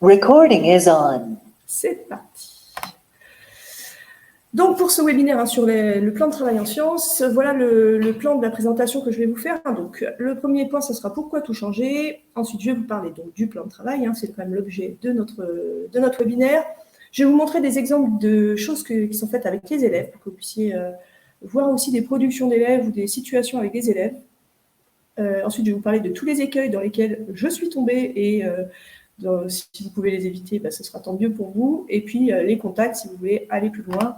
Recording is on. C'est parti. Donc, pour ce webinaire sur le plan de travail en sciences, voilà le plan de la présentation que je vais vous faire. Donc, le premier point, ce sera pourquoi tout changer. Ensuite, je vais vous parler donc, du plan de travail. C'est quand même l'objet de notre webinaire. Je vais vous montrer des exemples de choses qui sont faites avec les élèves pour que vous puissiez voir aussi des productions d'élèves ou des situations avec des élèves. Ensuite, je vais vous parler de tous les écueils dans lesquels je suis tombée et si vous pouvez les éviter, ce sera tant mieux pour vous. Et puis, les contacts si vous voulez aller plus loin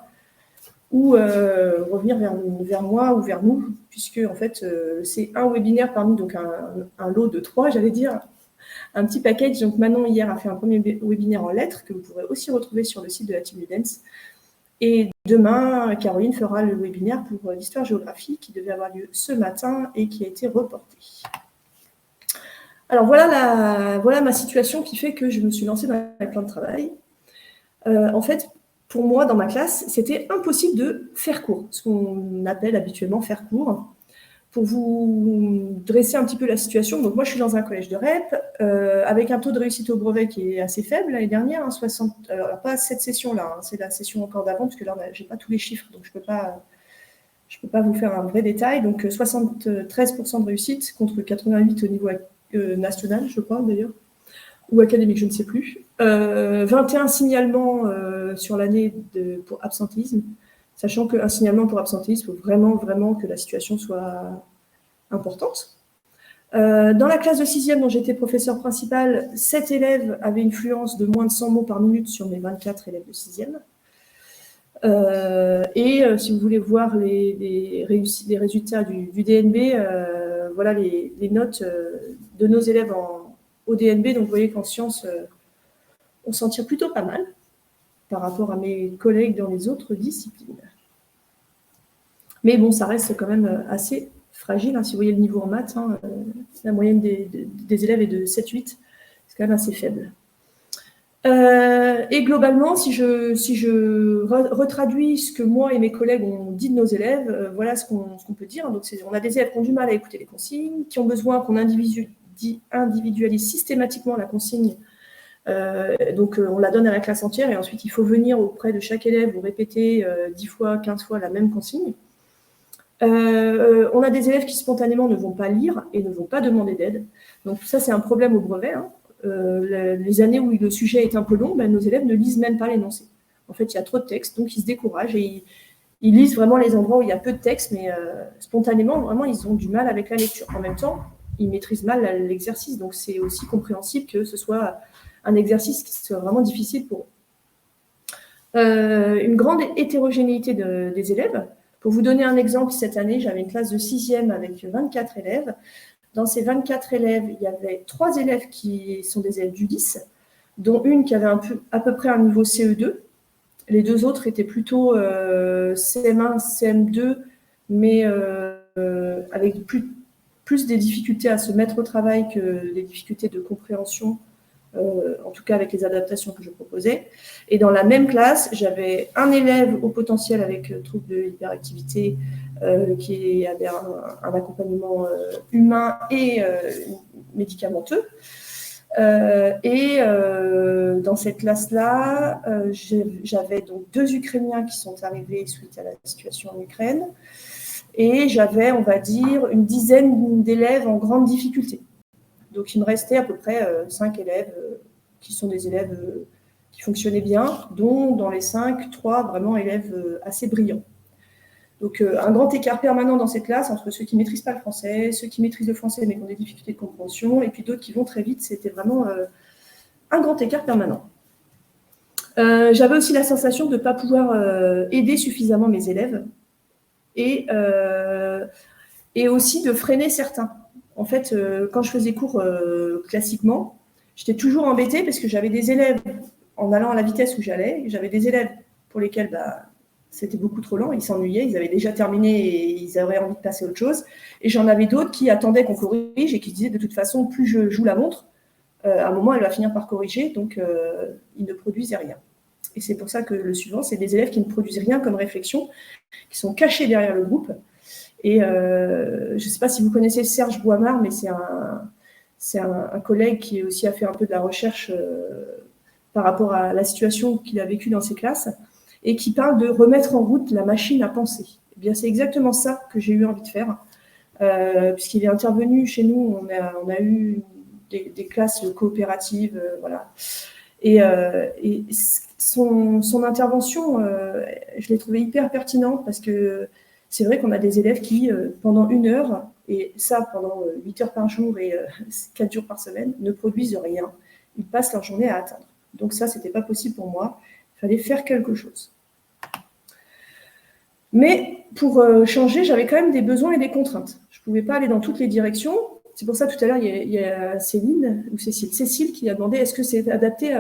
ou revenir vers moi ou vers nous, puisque en fait, c'est un webinaire parmi donc un lot de 3, j'allais dire, un petit package. Donc Manon, hier, a fait un premier webinaire en lettres que vous pourrez aussi retrouver sur le site de la Team Ludens. Et demain, Caroline fera le webinaire pour l'histoire-géographie qui devait avoir lieu ce matin et qui a été reporté. Alors voilà ma situation qui fait que je me suis lancée dans le plan de travail. En fait, pour moi, dans ma classe, c'était impossible de faire court, ce qu'on appelle habituellement faire court. Pour vous dresser un petit peu la situation, donc moi je suis dans un collège de REP, avec un taux de réussite au brevet qui est assez faible l'année dernière, 60, alors pas cette session-là, c'est la session encore d'avant, parce que là je n'ai pas tous les chiffres, donc je peux pas vous faire un vrai détail. Donc 73% de réussite contre 88 au niveau national, je crois d'ailleurs, ou académique, je ne sais plus. 21 signalements sur l'année pour absentéisme, sachant qu'un signalement pour absentéisme, il faut vraiment que la situation soit importante. Dans la classe de 6e dont j'étais professeur principal, 7 élèves avaient une fluence de moins de 100 mots par minute sur mes 24 élèves de 6e. Si vous voulez voir les résultats du DNB, voilà les notes de nos élèves au DNB. Donc vous voyez qu'en sciences, on s'en tire plutôt pas mal par rapport à mes collègues dans les autres disciplines. Mais bon, ça reste quand même assez fragile. Si vous voyez le niveau en maths, la moyenne des élèves est de 7-8. C'est quand même assez faible. Et globalement, si je retraduis ce que moi et mes collègues ont dit de nos élèves, voilà ce qu'on peut dire. Donc, on a des élèves qui ont du mal à écouter les consignes, qui ont besoin qu'on individualise systématiquement la consigne. Donc, on la donne à la classe entière et ensuite, il faut venir auprès de chaque élève ou répéter 10 fois, 15 fois la même consigne. On a des élèves qui spontanément ne vont pas lire et ne vont pas demander d'aide. Donc, ça, c'est un problème au brevet. Les années où le sujet est un peu long, nos élèves ne lisent même pas l'énoncé. En fait, il y a trop de texte, donc ils se découragent et ils lisent vraiment les endroits où il y a peu de texte, mais spontanément, vraiment, ils ont du mal avec la lecture. En même temps, ils maîtrisent mal l'exercice, donc c'est aussi compréhensible que ce soit un exercice qui soit vraiment difficile pour eux. Une grande hétérogénéité des élèves. Pour vous donner un exemple, cette année, j'avais une classe de 6e avec 24 élèves. Dans ces 24 élèves, il y avait 3 élèves qui sont des élèves d'ULIS, dont une qui avait à peu près un niveau CE2. Les 2 autres étaient plutôt CM1, CM2, mais avec plus des difficultés à se mettre au travail que les difficultés de compréhension, en tout cas avec les adaptations que je proposais. Et dans la même classe, j'avais un élève au potentiel avec trouble de hyperactivité qui avait un accompagnement humain et médicamenteux. Dans cette classe-là, j'avais donc 2 Ukrainiens qui sont arrivés suite à la situation en Ukraine. Et j'avais, on va dire, une dizaine d'élèves en grande difficulté. Donc, il me restait à peu près 5 élèves qui sont des élèves qui fonctionnaient bien, dont dans les 5, 3 vraiment élèves assez brillants. Donc, un grand écart permanent dans cette classe entre ceux qui ne maîtrisent pas le français, ceux qui maîtrisent le français mais qui ont des difficultés de compréhension, et puis d'autres qui vont très vite. C'était vraiment un grand écart permanent. J'avais aussi la sensation de ne pas pouvoir aider suffisamment mes élèves et aussi de freiner certains. En fait, quand je faisais cours classiquement, j'étais toujours embêtée parce que j'avais des élèves, en allant à la vitesse où j'allais, j'avais des élèves pour lesquels c'était beaucoup trop lent, ils s'ennuyaient, ils avaient déjà terminé et ils avaient envie de passer à autre chose. Et j'en avais d'autres qui attendaient qu'on corrige et qui disaient de toute façon, plus je joue la montre, à un moment, elle va finir par corriger, donc ils ne produisaient rien. Et c'est pour ça que le suivant, c'est des élèves qui ne produisent rien comme réflexion, qui sont cachés derrière le groupe. Et je ne sais pas si vous connaissez Serge Boimard, mais c'est un collègue qui aussi a fait un peu de la recherche par rapport à la situation qu'il a vécue dans ses classes, et qui parle de remettre en route la machine à penser. Eh bien, c'est exactement ça que j'ai eu envie de faire, puisqu'il est intervenu chez nous, on a eu des classes coopératives, voilà. Et son intervention, je l'ai trouvée hyper pertinente, parce que c'est vrai qu'on a des élèves qui, pendant 1 heure, et ça pendant 8 heures par jour et 4 jours par semaine, ne produisent rien. Ils passent leur journée à atteindre. Donc ça, c'était pas possible pour moi. Il fallait faire quelque chose. Mais pour changer, j'avais quand même des besoins et des contraintes. Je ne pouvais pas aller dans toutes les directions. C'est pour ça, tout à l'heure, il y a Cécile qui a demandé est-ce que c'est adapté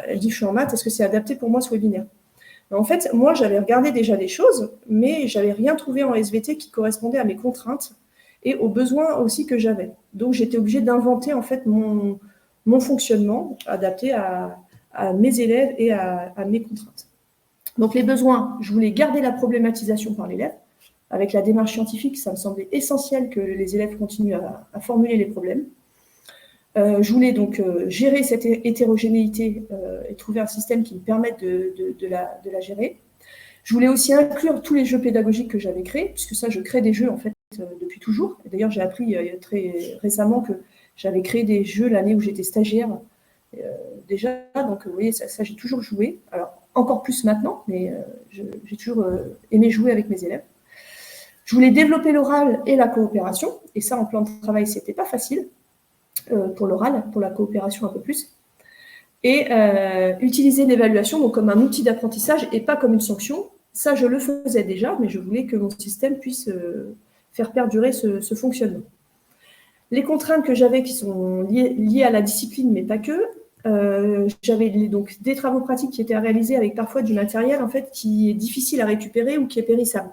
elle dit je suis en maths, est-ce que c'est adapté pour moi ce webinaire? En fait, moi, j'avais regardé déjà des choses, mais je n'avais rien trouvé en SVT qui correspondait à mes contraintes et aux besoins aussi que j'avais. Donc, j'étais obligée d'inventer en fait mon fonctionnement adapté à mes élèves et à mes contraintes. Donc, les besoins, je voulais garder la problématisation par l'élève. Avec la démarche scientifique, ça me semblait essentiel que les élèves continuent à formuler les problèmes. Je voulais donc gérer cette hétérogénéité et trouver un système qui me permette de la gérer. Je voulais aussi inclure tous les jeux pédagogiques que j'avais créés, puisque ça, je crée des jeux en fait depuis toujours. D'ailleurs, j'ai appris très récemment que j'avais créé des jeux l'année où j'étais stagiaire déjà. Donc, vous voyez, ça j'ai toujours joué. Alors, encore plus maintenant, mais j'ai toujours aimé jouer avec mes élèves. Je voulais développer l'oral et la coopération. Et ça, en plan de travail, c'était pas facile. Pour l'oral, pour la coopération un peu plus, et utiliser l'évaluation donc comme un outil d'apprentissage et pas comme une sanction. Ça, je le faisais déjà, mais je voulais que mon système puisse faire perdurer ce fonctionnement. Les contraintes que j'avais qui sont liées à la discipline, mais pas que, j'avais donc des travaux pratiques qui étaient à réaliser avec parfois du matériel en fait, qui est difficile à récupérer ou qui est périssable.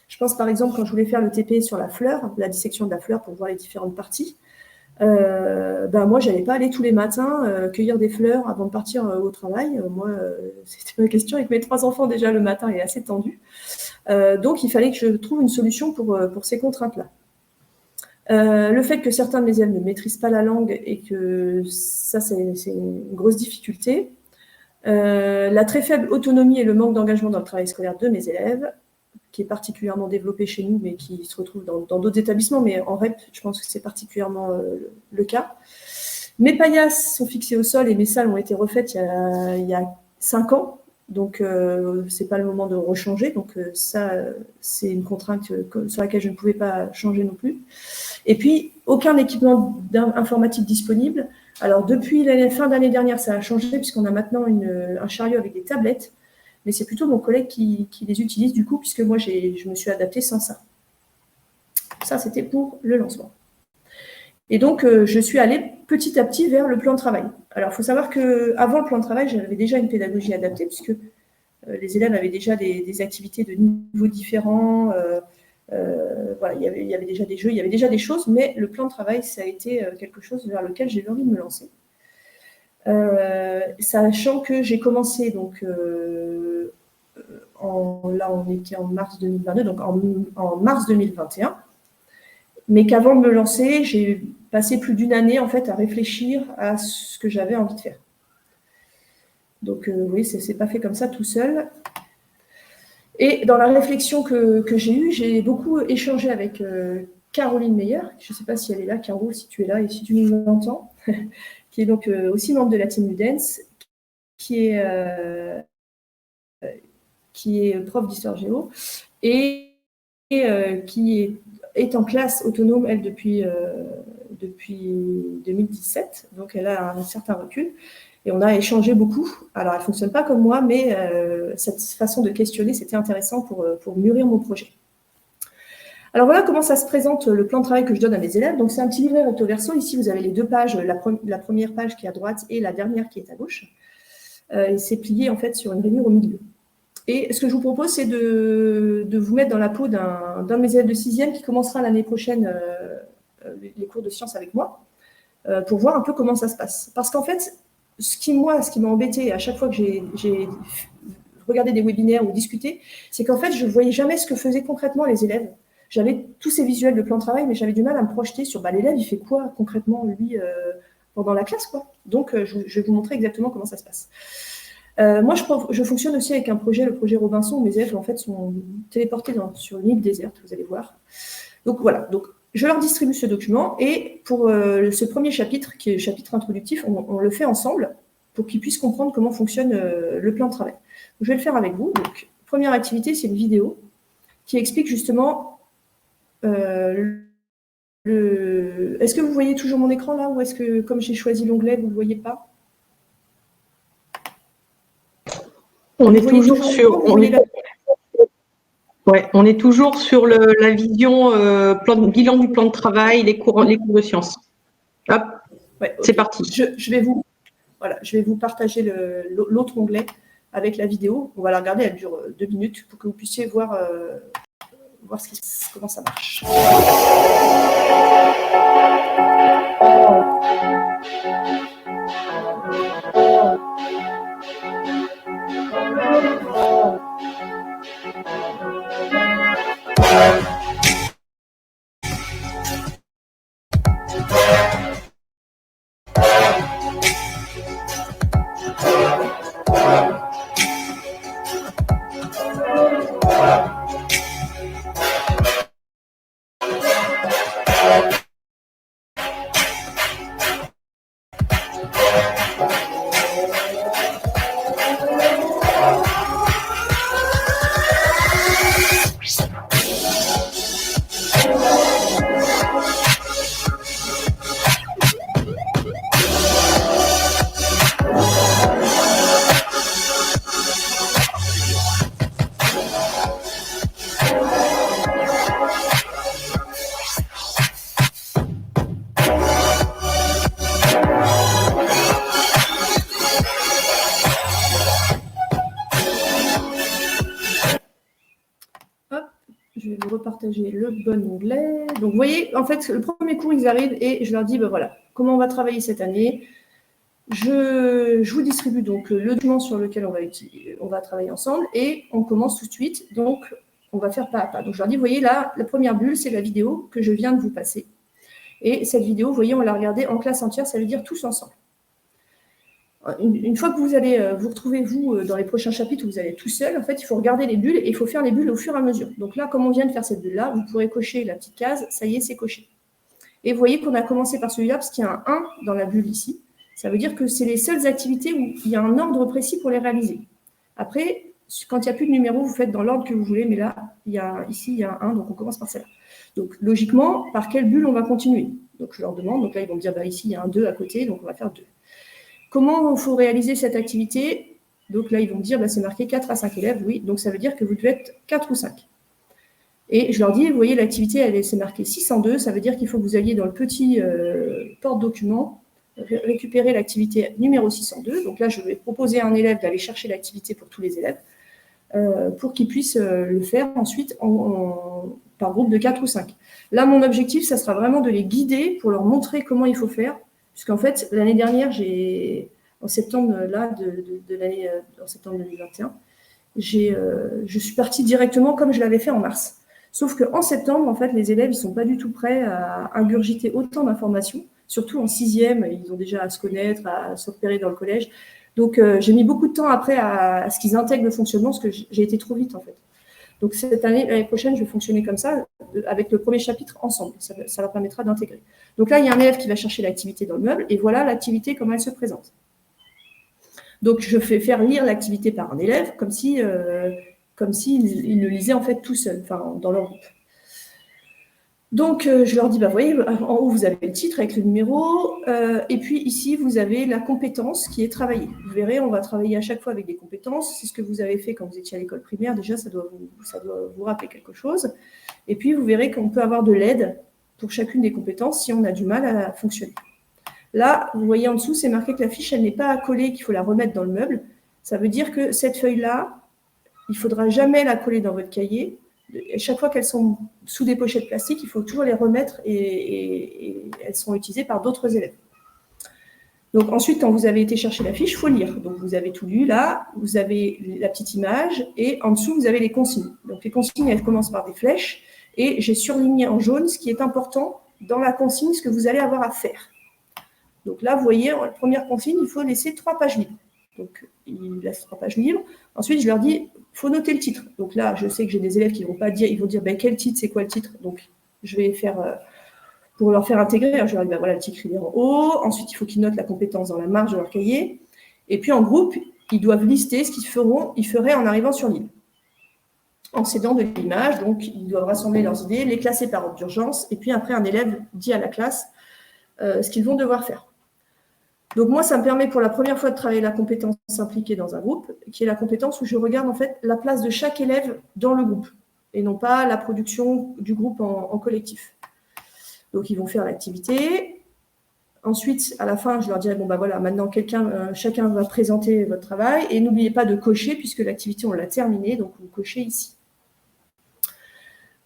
Je pense par exemple quand je voulais faire le TP sur la fleur, la dissection de la fleur pour voir les différentes parties, moi, je n'allais pas aller tous les matins cueillir des fleurs avant de partir au travail. Moi, c'était ma question avec mes 3 enfants déjà, le matin est assez tendu. Donc, il fallait que je trouve une solution pour ces contraintes-là. Le fait que certains de mes élèves ne maîtrisent pas la langue et que ça, c'est une grosse difficulté. La très faible autonomie et le manque d'engagement dans le travail scolaire de mes élèves, qui est particulièrement développé chez nous, mais qui se retrouve dans d'autres établissements. Mais en REP, je pense que c'est particulièrement le cas. Mes paillasses sont fixées au sol et mes salles ont été refaites il y a 5 ans. Donc, ce n'est pas le moment de rechanger. Donc, ça, c'est une contrainte sur laquelle je ne pouvais pas changer non plus. Et puis, aucun équipement informatique disponible. Alors, depuis la fin d'année dernière, ça a changé puisqu'on a maintenant un chariot avec des tablettes. Mais c'est plutôt mon collègue qui les utilise du coup, puisque moi, je me suis adaptée sans ça. Ça, c'était pour le lancement. Et donc, je suis allée petit à petit vers le plan de travail. Alors, il faut savoir qu'avant le plan de travail, j'avais déjà une pédagogie adaptée, puisque les élèves avaient déjà des activités de niveaux différents. Voilà, il y avait déjà des jeux, il y avait déjà des choses, mais le plan de travail, ça a été quelque chose vers lequel j'ai eu envie de me lancer. Sachant que j'ai commencé donc là on était en mars 2022, donc en mars 2021, mais qu'avant de me lancer, j'ai passé plus d'1 année en fait à réfléchir à ce que j'avais envie de faire. Donc oui, c'est pas fait comme ça tout seul. Et dans la réflexion que j'ai eue, j'ai beaucoup échangé avec Caroline Meyer. Je ne sais pas si elle est là, Caro, si tu es là et si tu nous entends, qui est donc aussi membre de la Team Ludens, qui est prof d'histoire géo et qui est en classe autonome, elle, depuis 2017. Donc, elle a un certain recul. Et on a échangé beaucoup. Alors, elle ne fonctionne pas comme moi, mais cette façon de questionner, c'était intéressant pour mûrir mon projet. Alors, voilà comment ça se présente, le plan de travail que je donne à mes élèves. Donc, c'est un petit livret recto verso. Ici, vous avez les 2 pages, la première page qui est à droite et la dernière qui est à gauche. Et c'est plié, en fait, sur une rainure au milieu. Et ce que je vous propose, c'est de vous mettre dans la peau d'un de mes élèves de 6e qui commencera l'année prochaine les cours de sciences avec moi, pour voir un peu comment ça se passe. Parce qu'en fait, ce qui m'a embêté à chaque fois que j'ai regardé des webinaires ou discuté, c'est qu'en fait, je ne voyais jamais ce que faisaient concrètement les élèves. J'avais tous ces visuels de plan de travail, mais j'avais du mal à me projeter sur l'élève, il fait quoi concrètement, lui, pendant la classe, quoi. Donc, je vais vous montrer exactement comment ça se passe. Moi, je fonctionne aussi avec un projet, le projet Robinson, où mes élèves, en fait, sont téléportés sur une île déserte, vous allez voir. Donc, voilà. Donc, je leur distribue ce document, et pour ce premier chapitre, qui est le chapitre introductif, on le fait ensemble pour qu'ils puissent comprendre comment fonctionne le plan de travail. Donc, je vais le faire avec vous. Donc, première activité, c'est une vidéo qui explique justement Est-ce que vous voyez toujours mon écran là, ou est-ce que, comme j'ai choisi l'onglet, vous ne le voyez pas? On est toujours sur. On est toujours sur la vision bilan du plan de travail, les cours de sciences. Hop, ouais, okay. C'est parti. Je vais vous partager l'autre onglet avec la vidéo. On va la regarder, elle dure 2 minutes pour que vous puissiez voir comment ça marche. Je vais vous repartager le bon onglet. Donc, vous voyez, en fait, le premier cours, ils arrivent et je leur dis, ben voilà, comment on va travailler cette année. Je vous distribue donc le document sur lequel on va travailler ensemble et on commence tout de suite. Donc, on va faire pas à pas. Donc, je leur dis, vous voyez, là, la première bulle, c'est la vidéo que je viens de vous passer. Et cette vidéo, vous voyez, on l'a regardée en classe entière, ça veut dire tous ensemble. Une fois que vous allez vous retrouver, vous, dans les prochains chapitres, où vous allez tout seul, en fait, il faut regarder les bulles et il faut faire les bulles au fur et à mesure. Donc là, comme on vient de faire cette bulle-là, vous pourrez cocher la petite case, ça y est, c'est coché. Et vous voyez qu'on a commencé par celui-là parce qu'il y a un 1 dans la bulle ici. Ça veut dire que c'est les seules activités où il y a un ordre précis pour les réaliser. Après, quand il n'y a plus de numéro, vous faites dans l'ordre que vous voulez, mais là, ici, il y a un 1, donc on commence par celle-là. Donc, logiquement, par quelle bulle on va continuer? Donc, je leur demande. Donc là, ils vont me dire, bah, ici, il y a un 2 à côté, donc on va faire 2. Comment il faut réaliser cette activité? Donc là, ils vont me dire, bah, c'est marqué 4 à 5 élèves, oui, donc ça veut dire que vous devez être 4 ou 5. Et je leur dis, vous voyez, l'activité, c'est marqué 602, ça veut dire qu'il faut que vous alliez dans le petit porte-document, récupérer l'activité numéro 602. Donc là, je vais proposer à un élève d'aller chercher l'activité pour tous les élèves, pour qu'ils puissent le faire ensuite par groupe de 4 ou 5. Là, mon objectif, ça sera vraiment de les guider pour leur montrer comment il faut faire. Puisqu'en fait, l'année dernière, en septembre en septembre 2021, je suis partie directement comme je l'avais fait en mars. Sauf qu'en septembre, en fait, les élèves, ils ne sont pas du tout prêts à ingurgiter autant d'informations, surtout en 6e, ils ont déjà à se connaître, à se repérer dans le collège. Donc, j'ai mis beaucoup de temps après à ce qu'ils intègrent le fonctionnement, parce que j'ai été trop vite, en fait. Donc, l'année prochaine, je vais fonctionner comme ça, avec le premier chapitre ensemble. Ça leur permettra d'intégrer. Donc là, il y a un élève qui va chercher l'activité dans le meuble, et voilà l'activité, comment elle se présente. Donc, je fais faire lire l'activité par un élève, comme s'il le lisait en fait tout seul, enfin, dans leur groupe. Donc, je leur dis, bah, vous voyez, en haut, vous avez le titre avec le numéro, et puis ici, vous avez la compétence qui est travaillée. Vous verrez, on va travailler à chaque fois avec des compétences. C'est ce que vous avez fait quand vous étiez à l'école primaire. Déjà, ça doit vous rappeler quelque chose. Et puis, vous verrez qu'on peut avoir de l'aide pour chacune des compétences si on a du mal à fonctionner. Là, vous voyez en dessous, c'est marqué que la fiche, elle n'est pas collée, qu'il faut la remettre dans le meuble. Ça veut dire que cette feuille-là, il ne faudra jamais la coller dans votre cahier. Et chaque fois qu'elles sont sous des pochettes plastiques, il faut toujours les remettre et elles seront utilisées par d'autres élèves. Donc ensuite, quand vous avez été chercher la fiche, il faut lire. Donc vous avez tout lu là, vous avez la petite image et en dessous, vous avez les consignes. Donc les consignes, elles commencent par des flèches et j'ai surligné en jaune ce qui est important dans la consigne, ce que vous allez avoir à faire. Donc là, vous voyez, la première consigne, il faut laisser 3 pages libres. Donc, ils laissent 3 pages libres. Ensuite, je leur dis, il faut noter le titre. Donc là, je sais que j'ai des élèves qui vont pas dire, ils vont dire, quel titre, c'est quoi le titre? Donc, je vais faire, pour leur faire intégrer, je leur dis, voilà, le titre, il est en haut. Ensuite, il faut qu'ils notent la compétence dans la marge de leur cahier. Et puis, en groupe, ils doivent lister ce qu'ils feraient en arrivant sur l'île. En s'aidant de l'image, donc ils doivent rassembler leurs idées, les classer par ordre d'urgence, et puis après, un élève dit à la classe ce qu'ils vont devoir faire. Donc moi, ça me permet pour la première fois de travailler la compétence impliquée dans un groupe, qui est la compétence où je regarde en fait la place de chaque élève dans le groupe, et non pas la production du groupe en collectif. Donc ils vont faire l'activité. Ensuite, à la fin, je leur dirai, voilà, maintenant chacun va présenter votre travail, et n'oubliez pas de cocher, puisque l'activité, on l'a terminée, donc vous cochez ici.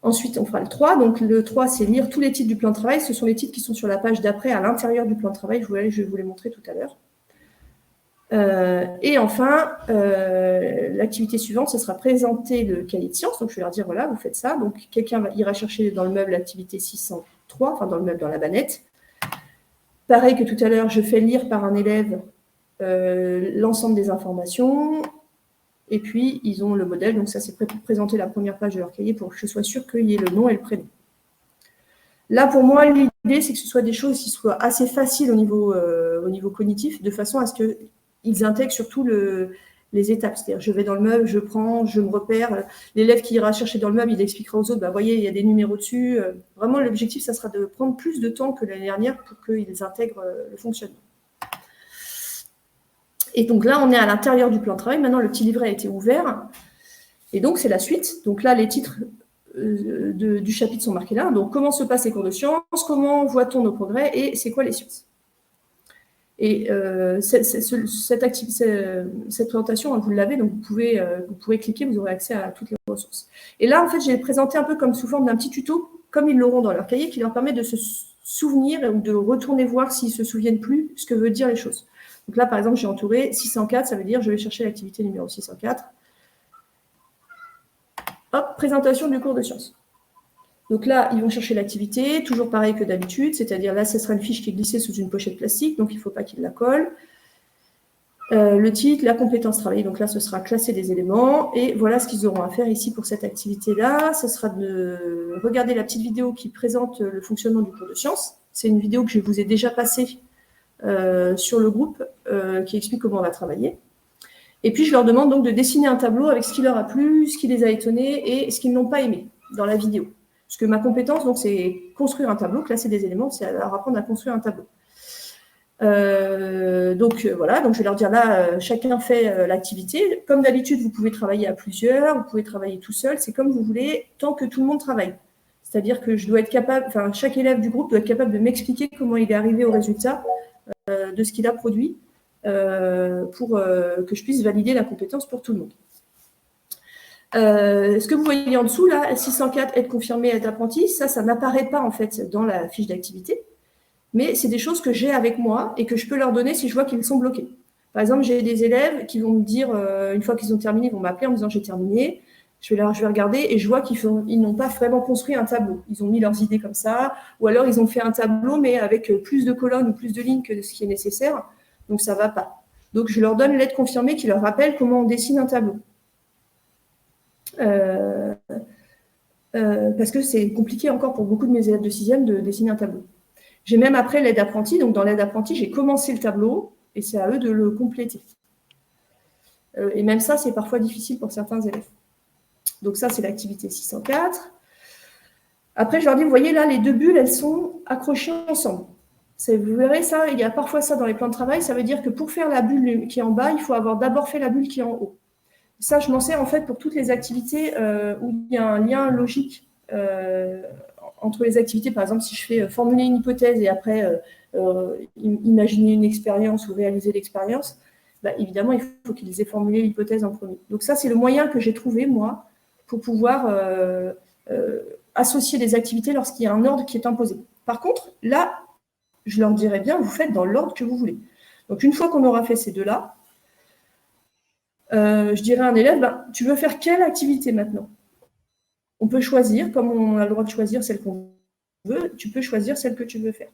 Ensuite, on fera le 3. Donc, le 3, c'est lire tous les titres du plan de travail. Ce sont les titres qui sont sur la page d'après, à l'intérieur du plan de travail. Je vais vous les montrer tout à l'heure. Et enfin, l'activité suivante, ce sera présenter le cahier de sciences. Donc, je vais leur dire, voilà, vous faites ça. Donc, quelqu'un ira chercher dans le meuble l'activité 603, enfin, dans le meuble, dans la bannette. Pareil que tout à l'heure, je fais lire par un élève l'ensemble des informations. Et puis, ils ont le modèle. Donc, ça, c'est pour présenter la première page de leur cahier pour que je sois sûre qu'il y ait le nom et le prénom. Là, pour moi, l'idée, c'est que ce soit des choses qui soient assez faciles au niveau cognitif, de façon à ce qu'ils intègrent surtout les étapes. C'est-à-dire, je vais dans le meuble, je prends, je me repère. L'élève qui ira chercher dans le meuble, il expliquera aux autres, voyez, il y a des numéros dessus. Vraiment, l'objectif, ça sera de prendre plus de temps que l'année dernière pour qu'ils intègrent le fonctionnement. Et donc là, on est à l'intérieur du plan de travail. Maintenant, le petit livret a été ouvert. Et donc, c'est la suite. Donc là, les titres du chapitre sont marqués là. Donc, comment se passent les cours de sciences? Comment voit-on nos progrès? Et c'est quoi les sciences? Et cette présentation, vous l'avez, donc vous pouvez cliquer, vous aurez accès à toutes les ressources. Et là, en fait, j'ai présenté un peu comme sous forme d'un petit tuto, comme ils l'auront dans leur cahier, qui leur permet de se souvenir ou de retourner voir s'ils ne se souviennent plus ce que veut dire les choses. Donc là, par exemple, j'ai entouré 604, ça veut dire je vais chercher l'activité numéro 604. Hop, présentation du cours de sciences. Donc là, ils vont chercher l'activité, toujours pareil que d'habitude, c'est-à-dire là, ce sera une fiche qui est glissée sous une pochette plastique, donc il ne faut pas qu'ils la collent. Le titre, la compétence travaillée, donc là, ce sera classer des éléments, et voilà ce qu'ils auront à faire ici pour cette activité-là. Ce sera de regarder la petite vidéo qui présente le fonctionnement du cours de sciences. C'est une vidéo que je vous ai déjà passée sur le groupe qui explique comment on va travailler. Et puis, je leur demande donc de dessiner un tableau avec ce qui leur a plu, ce qui les a étonnés et ce qu'ils n'ont pas aimé dans la vidéo. Parce que ma compétence, donc, c'est construire un tableau, classer des éléments, c'est leur apprendre à construire un tableau. Voilà, donc je vais leur dire là, chacun fait l'activité. Comme d'habitude, vous pouvez travailler à plusieurs, vous pouvez travailler tout seul, c'est comme vous voulez, tant que tout le monde travaille. C'est-à-dire que je dois être capable, enfin, chaque élève du groupe doit être capable de m'expliquer comment il est arrivé au résultat de ce qu'il a produit pour que je puisse valider la compétence pour tout le monde. Ce que vous voyez en dessous, là, 604, aide confirmée, aide apprenti, ça n'apparaît pas en fait dans la fiche d'activité, mais c'est des choses que j'ai avec moi et que je peux leur donner si je vois qu'ils sont bloqués. Par exemple, j'ai des élèves qui vont me dire, une fois qu'ils ont terminé, ils vont m'appeler en me disant j'ai terminé. Je vais regarder et je vois qu'ils n'ont pas vraiment construit un tableau. Ils ont mis leurs idées comme ça, ou alors ils ont fait un tableau, mais avec plus de colonnes ou plus de lignes que ce qui est nécessaire. Donc, ça ne va pas. Donc, je leur donne l'aide confirmée qui leur rappelle comment on dessine un tableau. Parce que c'est compliqué encore pour beaucoup de mes élèves de 6e de dessiner un tableau. J'ai même après l'aide apprenti. Donc, dans l'aide apprenti, j'ai commencé le tableau et c'est à eux de le compléter. Et même ça, c'est parfois difficile pour certains élèves. Donc, ça, c'est l'activité 604. Après, je leur dis, vous voyez là, les deux bulles, elles sont accrochées ensemble. Vous verrez ça, il y a parfois ça dans les plans de travail, ça veut dire que pour faire la bulle qui est en bas, il faut avoir d'abord fait la bulle qui est en haut. Ça, je m'en sers en fait pour toutes les activités où il y a un lien logique entre les activités. Par exemple, si je fais formuler une hypothèse et après imaginer une expérience ou réaliser l'expérience, évidemment, il faut qu'ils aient formulé l'hypothèse en premier. Donc ça, c'est le moyen que j'ai trouvé, moi, pour pouvoir associer les activités lorsqu'il y a un ordre qui est imposé. Par contre, là, je leur dirais bien, vous faites dans l'ordre que vous voulez. Donc, une fois qu'on aura fait ces deux-là, je dirais à un élève, tu veux faire quelle activité maintenant? On peut choisir, comme on a le droit de choisir celle qu'on veut, tu peux choisir celle que tu veux faire.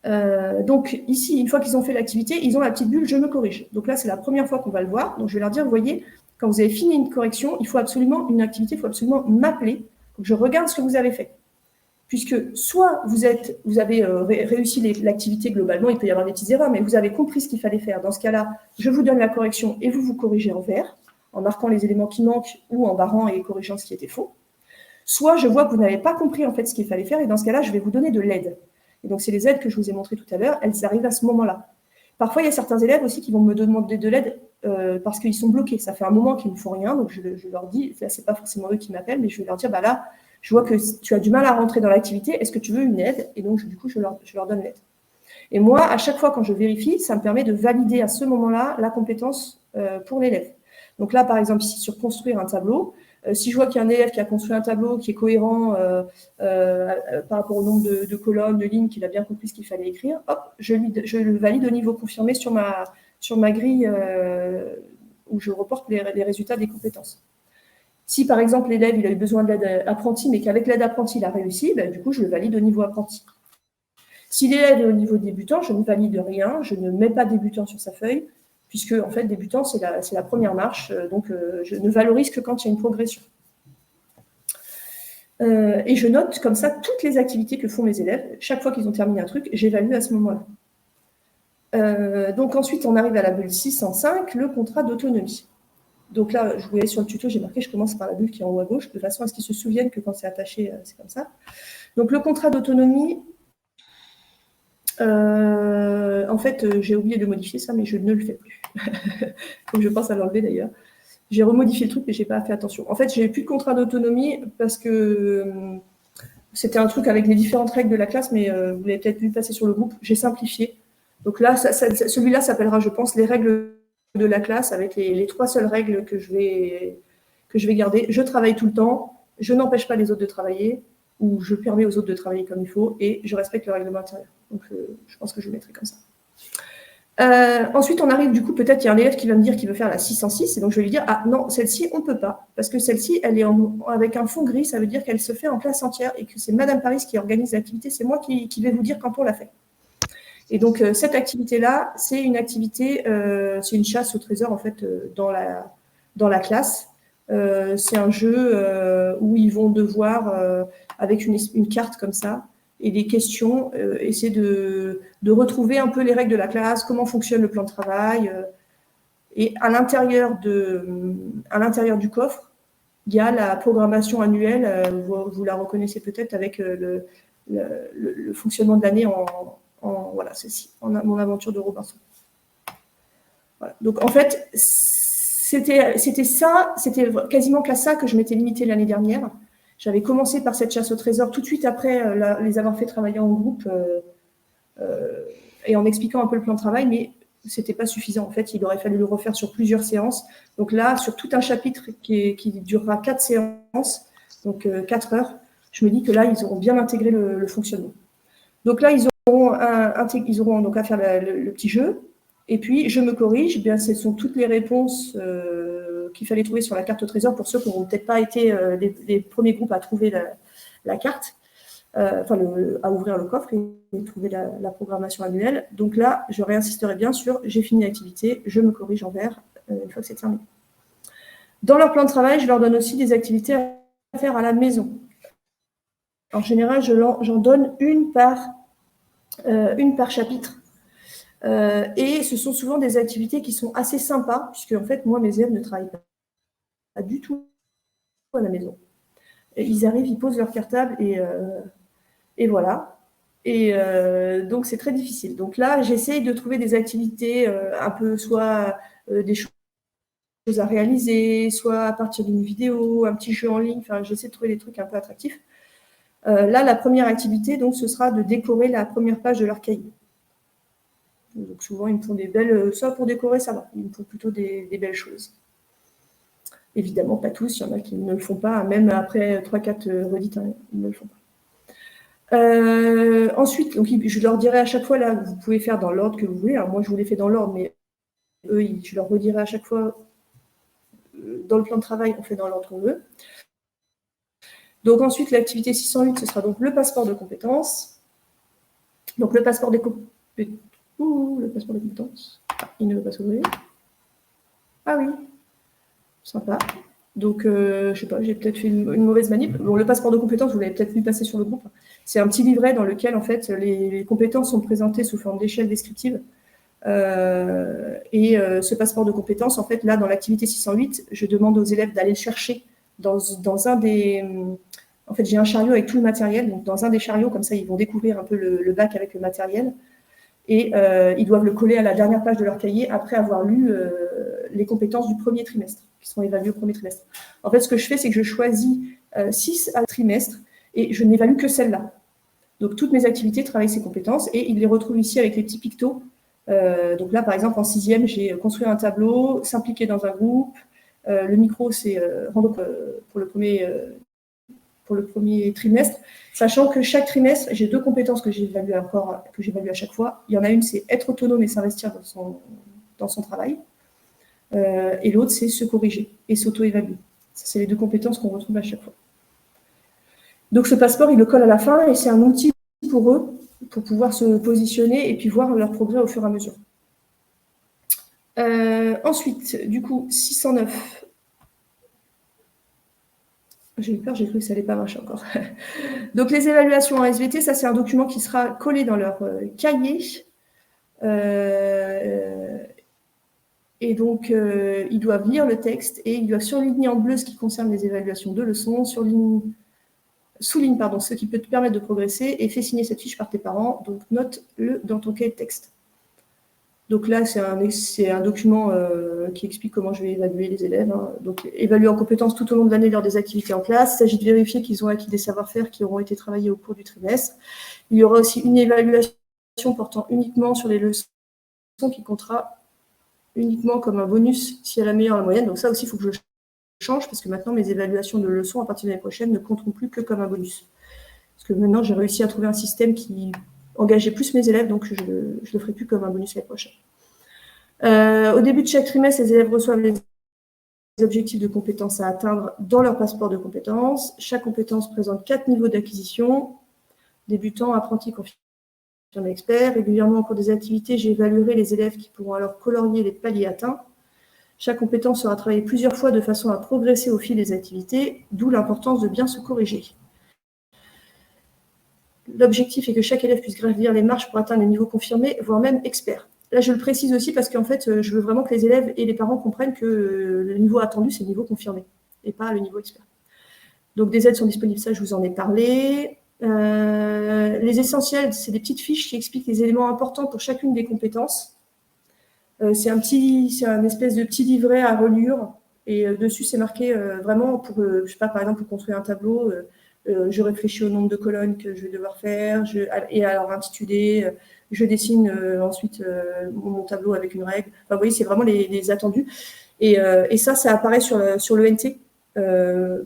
Donc ici, une fois qu'ils ont fait l'activité, ils ont la petite bulle « Je me corrige ». Donc là, c'est la première fois qu'on va le voir. Donc je vais leur dire, vous voyez, quand vous avez fini une correction, il faut absolument m'appeler pour que je regarde ce que vous avez fait. Puisque soit vous avez réussi l'activité globalement, il peut y avoir des petites erreurs, mais vous avez compris ce qu'il fallait faire. Dans ce cas-là, je vous donne la correction et vous vous corrigez en vert, en marquant les éléments qui manquent ou en barrant et corrigeant ce qui était faux. Soit je vois que vous n'avez pas compris en fait ce qu'il fallait faire et dans ce cas-là, je vais vous donner de l'aide. Et donc, c'est les aides que je vous ai montrées tout à l'heure, elles arrivent à ce moment-là. Parfois, il y a certains élèves aussi qui vont me demander de l'aide parce qu'ils sont bloqués. Ça fait un moment qu'ils ne font rien, donc je leur dis, là, ce n'est pas forcément eux qui m'appellent, mais je vais leur dire, bah là, je vois que tu as du mal à rentrer dans l'activité, est-ce que tu veux une aide? Et donc, du coup, je leur donne l'aide. Et moi, à chaque fois, quand je vérifie, ça me permet de valider à ce moment-là la compétence pour l'élève. Donc là, par exemple, ici, sur construire un tableau, si je vois qu'il y a un élève qui a construit un tableau qui est cohérent par rapport au nombre de colonnes, de lignes, qu'il a bien compris ce qu'il fallait écrire, hop, je le valide au niveau confirmé sur ma grille où je reporte les résultats des compétences. Si, par exemple, l'élève il a eu besoin de l'aide apprenti, mais qu'avec l'aide apprenti, il a réussi, ben, du coup, je le valide au niveau apprenti. Si l'élève est au niveau débutant, je ne valide rien, je ne mets pas débutant sur sa feuille, puisque, en fait, débutant, c'est la première marche, donc je ne valorise que quand il y a une progression. Et je note comme ça toutes les activités que font mes élèves. Chaque fois qu'ils ont terminé un truc, j'évalue à ce moment-là. Donc ensuite, on arrive à la bulle 605, le contrat d'autonomie. Donc là, je voyais sur le tuto, j'ai marqué, je commence par la bulle qui est en haut à gauche, de façon à ce qu'ils se souviennent que quand c'est attaché, c'est comme ça. Donc le contrat d'autonomie, en fait, j'ai oublié de modifier ça, mais je ne le fais plus. Comme je pense à l'enlever d'ailleurs. J'ai remodifié le truc, mais je n'ai pas fait attention. En fait, je n'ai plus de contrat d'autonomie parce que c'était un truc avec les différentes règles de la classe, mais vous l'avez peut-être vu passer sur le groupe. J'ai simplifié. Donc là, celui-là s'appellera, je pense, les règles de la classe avec les 3 seules règles que je vais garder. Je travaille tout le temps, je n'empêche pas les autres de travailler, ou je permets aux autres de travailler comme il faut, et je respecte le règlement intérieur. Donc, je pense que je le mettrai comme ça. Ensuite, on arrive, du coup, peut-être il y a un élève qui va me dire qu'il veut faire la 606, et donc je vais lui dire, ah non, celle-ci, on ne peut pas, parce que celle-ci, elle est avec un fond gris, ça veut dire qu'elle se fait en classe entière, et que c'est Madame Paris qui organise l'activité, c'est moi qui vais vous dire quand on l'a fait. Et donc, cette activité-là, c'est une activité, c'est une chasse au trésor, en fait, dans la classe. C'est un jeu où ils vont devoir, avec une carte comme ça, et des questions, essayer de retrouver un peu les règles de la classe, comment fonctionne le plan de travail. Et à l'intérieur du coffre, il y a la programmation annuelle, vous la reconnaissez peut-être avec le fonctionnement de l'année voilà, ceci, mon aventure de Robinson. Voilà. Donc en fait, c'était quasiment qu'à ça que je m'étais limitée l'année dernière. J'avais commencé par cette chasse au trésor tout de suite après les avoir fait travailler en groupe et en expliquant un peu le plan de travail, mais ce n'était pas suffisant. En fait, il aurait fallu le refaire sur plusieurs séances. Donc là, sur tout un chapitre qui durera 4 séances, donc 4 heures, je me dis que là, ils auront bien intégré le fonctionnement. Donc là, ils auront donc à faire le petit jeu. Et puis, je me corrige, bien, ce sont toutes les réponses qu'il fallait trouver sur la carte au trésor pour ceux qui n'auront peut-être pas été les premiers groupes à trouver la carte, à ouvrir le coffre et trouver la programmation annuelle. Donc là, je réinsisterai bien sur j'ai fini l'activité, je me corrige en vert une fois que c'est terminé. Dans leur plan de travail, je leur donne aussi des activités à faire à la maison. En général, j'en donne une par chapitre. Et ce sont souvent des activités qui sont assez sympas, puisque en fait, moi, mes élèves ne travaillent pas du tout à la maison. Et ils arrivent, ils posent leur cartable et voilà. Et donc, c'est très difficile. Donc là, j'essaye de trouver des activités un peu, soit des choses à réaliser, soit à partir d'une vidéo, un petit jeu en ligne. Enfin, j'essaie de trouver des trucs un peu attractifs. Là, la première activité, donc, ce sera de décorer la première page de leur cahier. Donc souvent, ils me font des belles... Ça, pour décorer, ça va. Ils me font plutôt des belles choses. Évidemment, pas tous. Il y en a qui ne le font pas. Même après 3-4 redites, hein, ils ne le font pas. Ensuite, donc, je leur dirai à chaque fois, là, vous pouvez faire dans l'ordre que vous voulez. Alors moi, je vous les fais dans l'ordre, mais eux, je leur redirai à chaque fois, dans le plan de travail, on fait dans l'ordre qu'on veut. Donc ensuite, l'activité 608, ce sera donc le passeport de compétences. Donc, le passeport des compétences. Le passeport des compétences. Ah, il ne veut pas s'ouvrir. Ah oui, sympa. Donc, je ne sais pas, j'ai peut-être fait une mauvaise manip. Bon, le passeport de compétences, vous l'avez peut-être vu passer sur le groupe. C'est un petit livret dans lequel, en fait, les compétences sont présentées sous forme d'échelle descriptive. Ce passeport de compétences, en fait, là, dans l'activité 608, je demande aux élèves d'aller le chercher dans un des... En fait, j'ai un chariot avec tout le matériel. Donc, dans un des chariots, comme ça, ils vont découvrir un peu le bac avec le matériel. Et ils doivent le coller à la dernière page de leur cahier après avoir lu les compétences du premier trimestre, qui sont évaluées au premier trimestre. En fait, ce que je fais, c'est que je choisis 6 à trimestre et je n'évalue que celles-là. Donc, toutes mes activités travaillent ces compétences et ils les retrouvent ici avec les petits pictos. Donc là, par exemple, en 6e, j'ai construit un tableau, s'impliquer dans un groupe. Le micro, c'est pour le premier trimestre, sachant que chaque trimestre, j'ai 2 compétences que j'évalue à chaque fois. Il y en a une, c'est être autonome et s'investir dans son travail. Et l'autre, c'est se corriger et s'auto-évaluer. Ça, c'est les 2 compétences qu'on retrouve à chaque fois. Donc, ce passeport, il le colle à la fin et c'est un outil pour eux pour pouvoir se positionner et puis voir leur progrès au fur et à mesure. Ensuite, du coup, 609. J'ai eu peur, j'ai cru que ça n'allait pas marcher encore. Donc, les évaluations en SVT, ça, c'est un document qui sera collé dans leur cahier. Et donc, ils doivent lire le texte et ils doivent surligner en bleu ce qui concerne les évaluations de leçons, souligne ce qui peut te permettre de progresser et fais signer cette fiche par tes parents. Donc, note-le dans ton cahier de texte. Donc là, c'est un document qui explique comment je vais évaluer les élèves. Hein. Donc, évaluer en compétences tout au long de l'année lors des activités en classe. Il s'agit de vérifier qu'ils ont acquis des savoir-faire qui auront été travaillés au cours du trimestre. Il y aura aussi une évaluation portant uniquement sur les leçons qui comptera uniquement comme un bonus si elle a la meilleure la moyenne. Donc ça aussi, il faut que je change parce que maintenant, mes évaluations de leçons à partir de l'année prochaine ne compteront plus que comme un bonus. Parce que maintenant, j'ai réussi à trouver un système qui engager plus mes élèves, donc je ne le ferai plus comme un bonus l'année prochaine. Au début de chaque trimestre, les élèves reçoivent les objectifs de compétences à atteindre dans leur passeport de compétences. Chaque compétence présente 4 niveaux d'acquisition, débutant, apprenti, confirmé, expert. Régulièrement, au cours des activités, j'évaluerai les élèves qui pourront alors colorier les paliers atteints. Chaque compétence sera travaillée plusieurs fois de façon à progresser au fil des activités, d'où l'importance de bien se corriger. L'objectif est que chaque élève puisse gravir les marches pour atteindre les niveaux confirmés, voire même experts. Là, je le précise aussi parce qu'en fait, je veux vraiment que les élèves et les parents comprennent que le niveau attendu, c'est le niveau confirmé et pas le niveau expert. Donc, des aides sont disponibles, ça, je vous en ai parlé. Les essentiels, c'est des petites fiches qui expliquent les éléments importants pour chacune des compétences. C'est un espèce de petit livret à relure et dessus, c'est marqué vraiment pour, je sais pas, par exemple, pour construire un tableau, je réfléchis au nombre de colonnes que je vais devoir faire, et alors intitulé, je dessine ensuite mon tableau avec une règle. Enfin, vous voyez, c'est vraiment les attendus. Et ça apparaît sur l'ENT,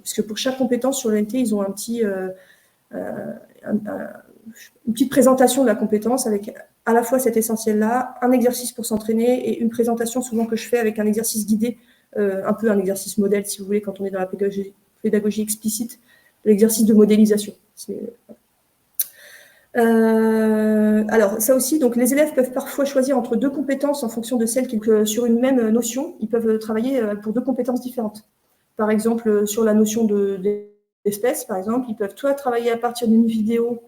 puisque pour chaque compétence sur l'ENT, ils ont une petite présentation de la compétence avec à la fois cet essentiel-là, un exercice pour s'entraîner et une présentation souvent que je fais avec un exercice guidé, un peu un exercice modèle, si vous voulez, quand on est dans la pédagogie explicite, l'exercice de modélisation. Alors, ça aussi, donc les élèves peuvent parfois choisir entre 2 compétences en fonction de celles sur une même notion, ils peuvent travailler pour 2 compétences différentes. Par exemple, sur la notion d'espèce, par exemple, ils peuvent soit travailler à partir d'une vidéo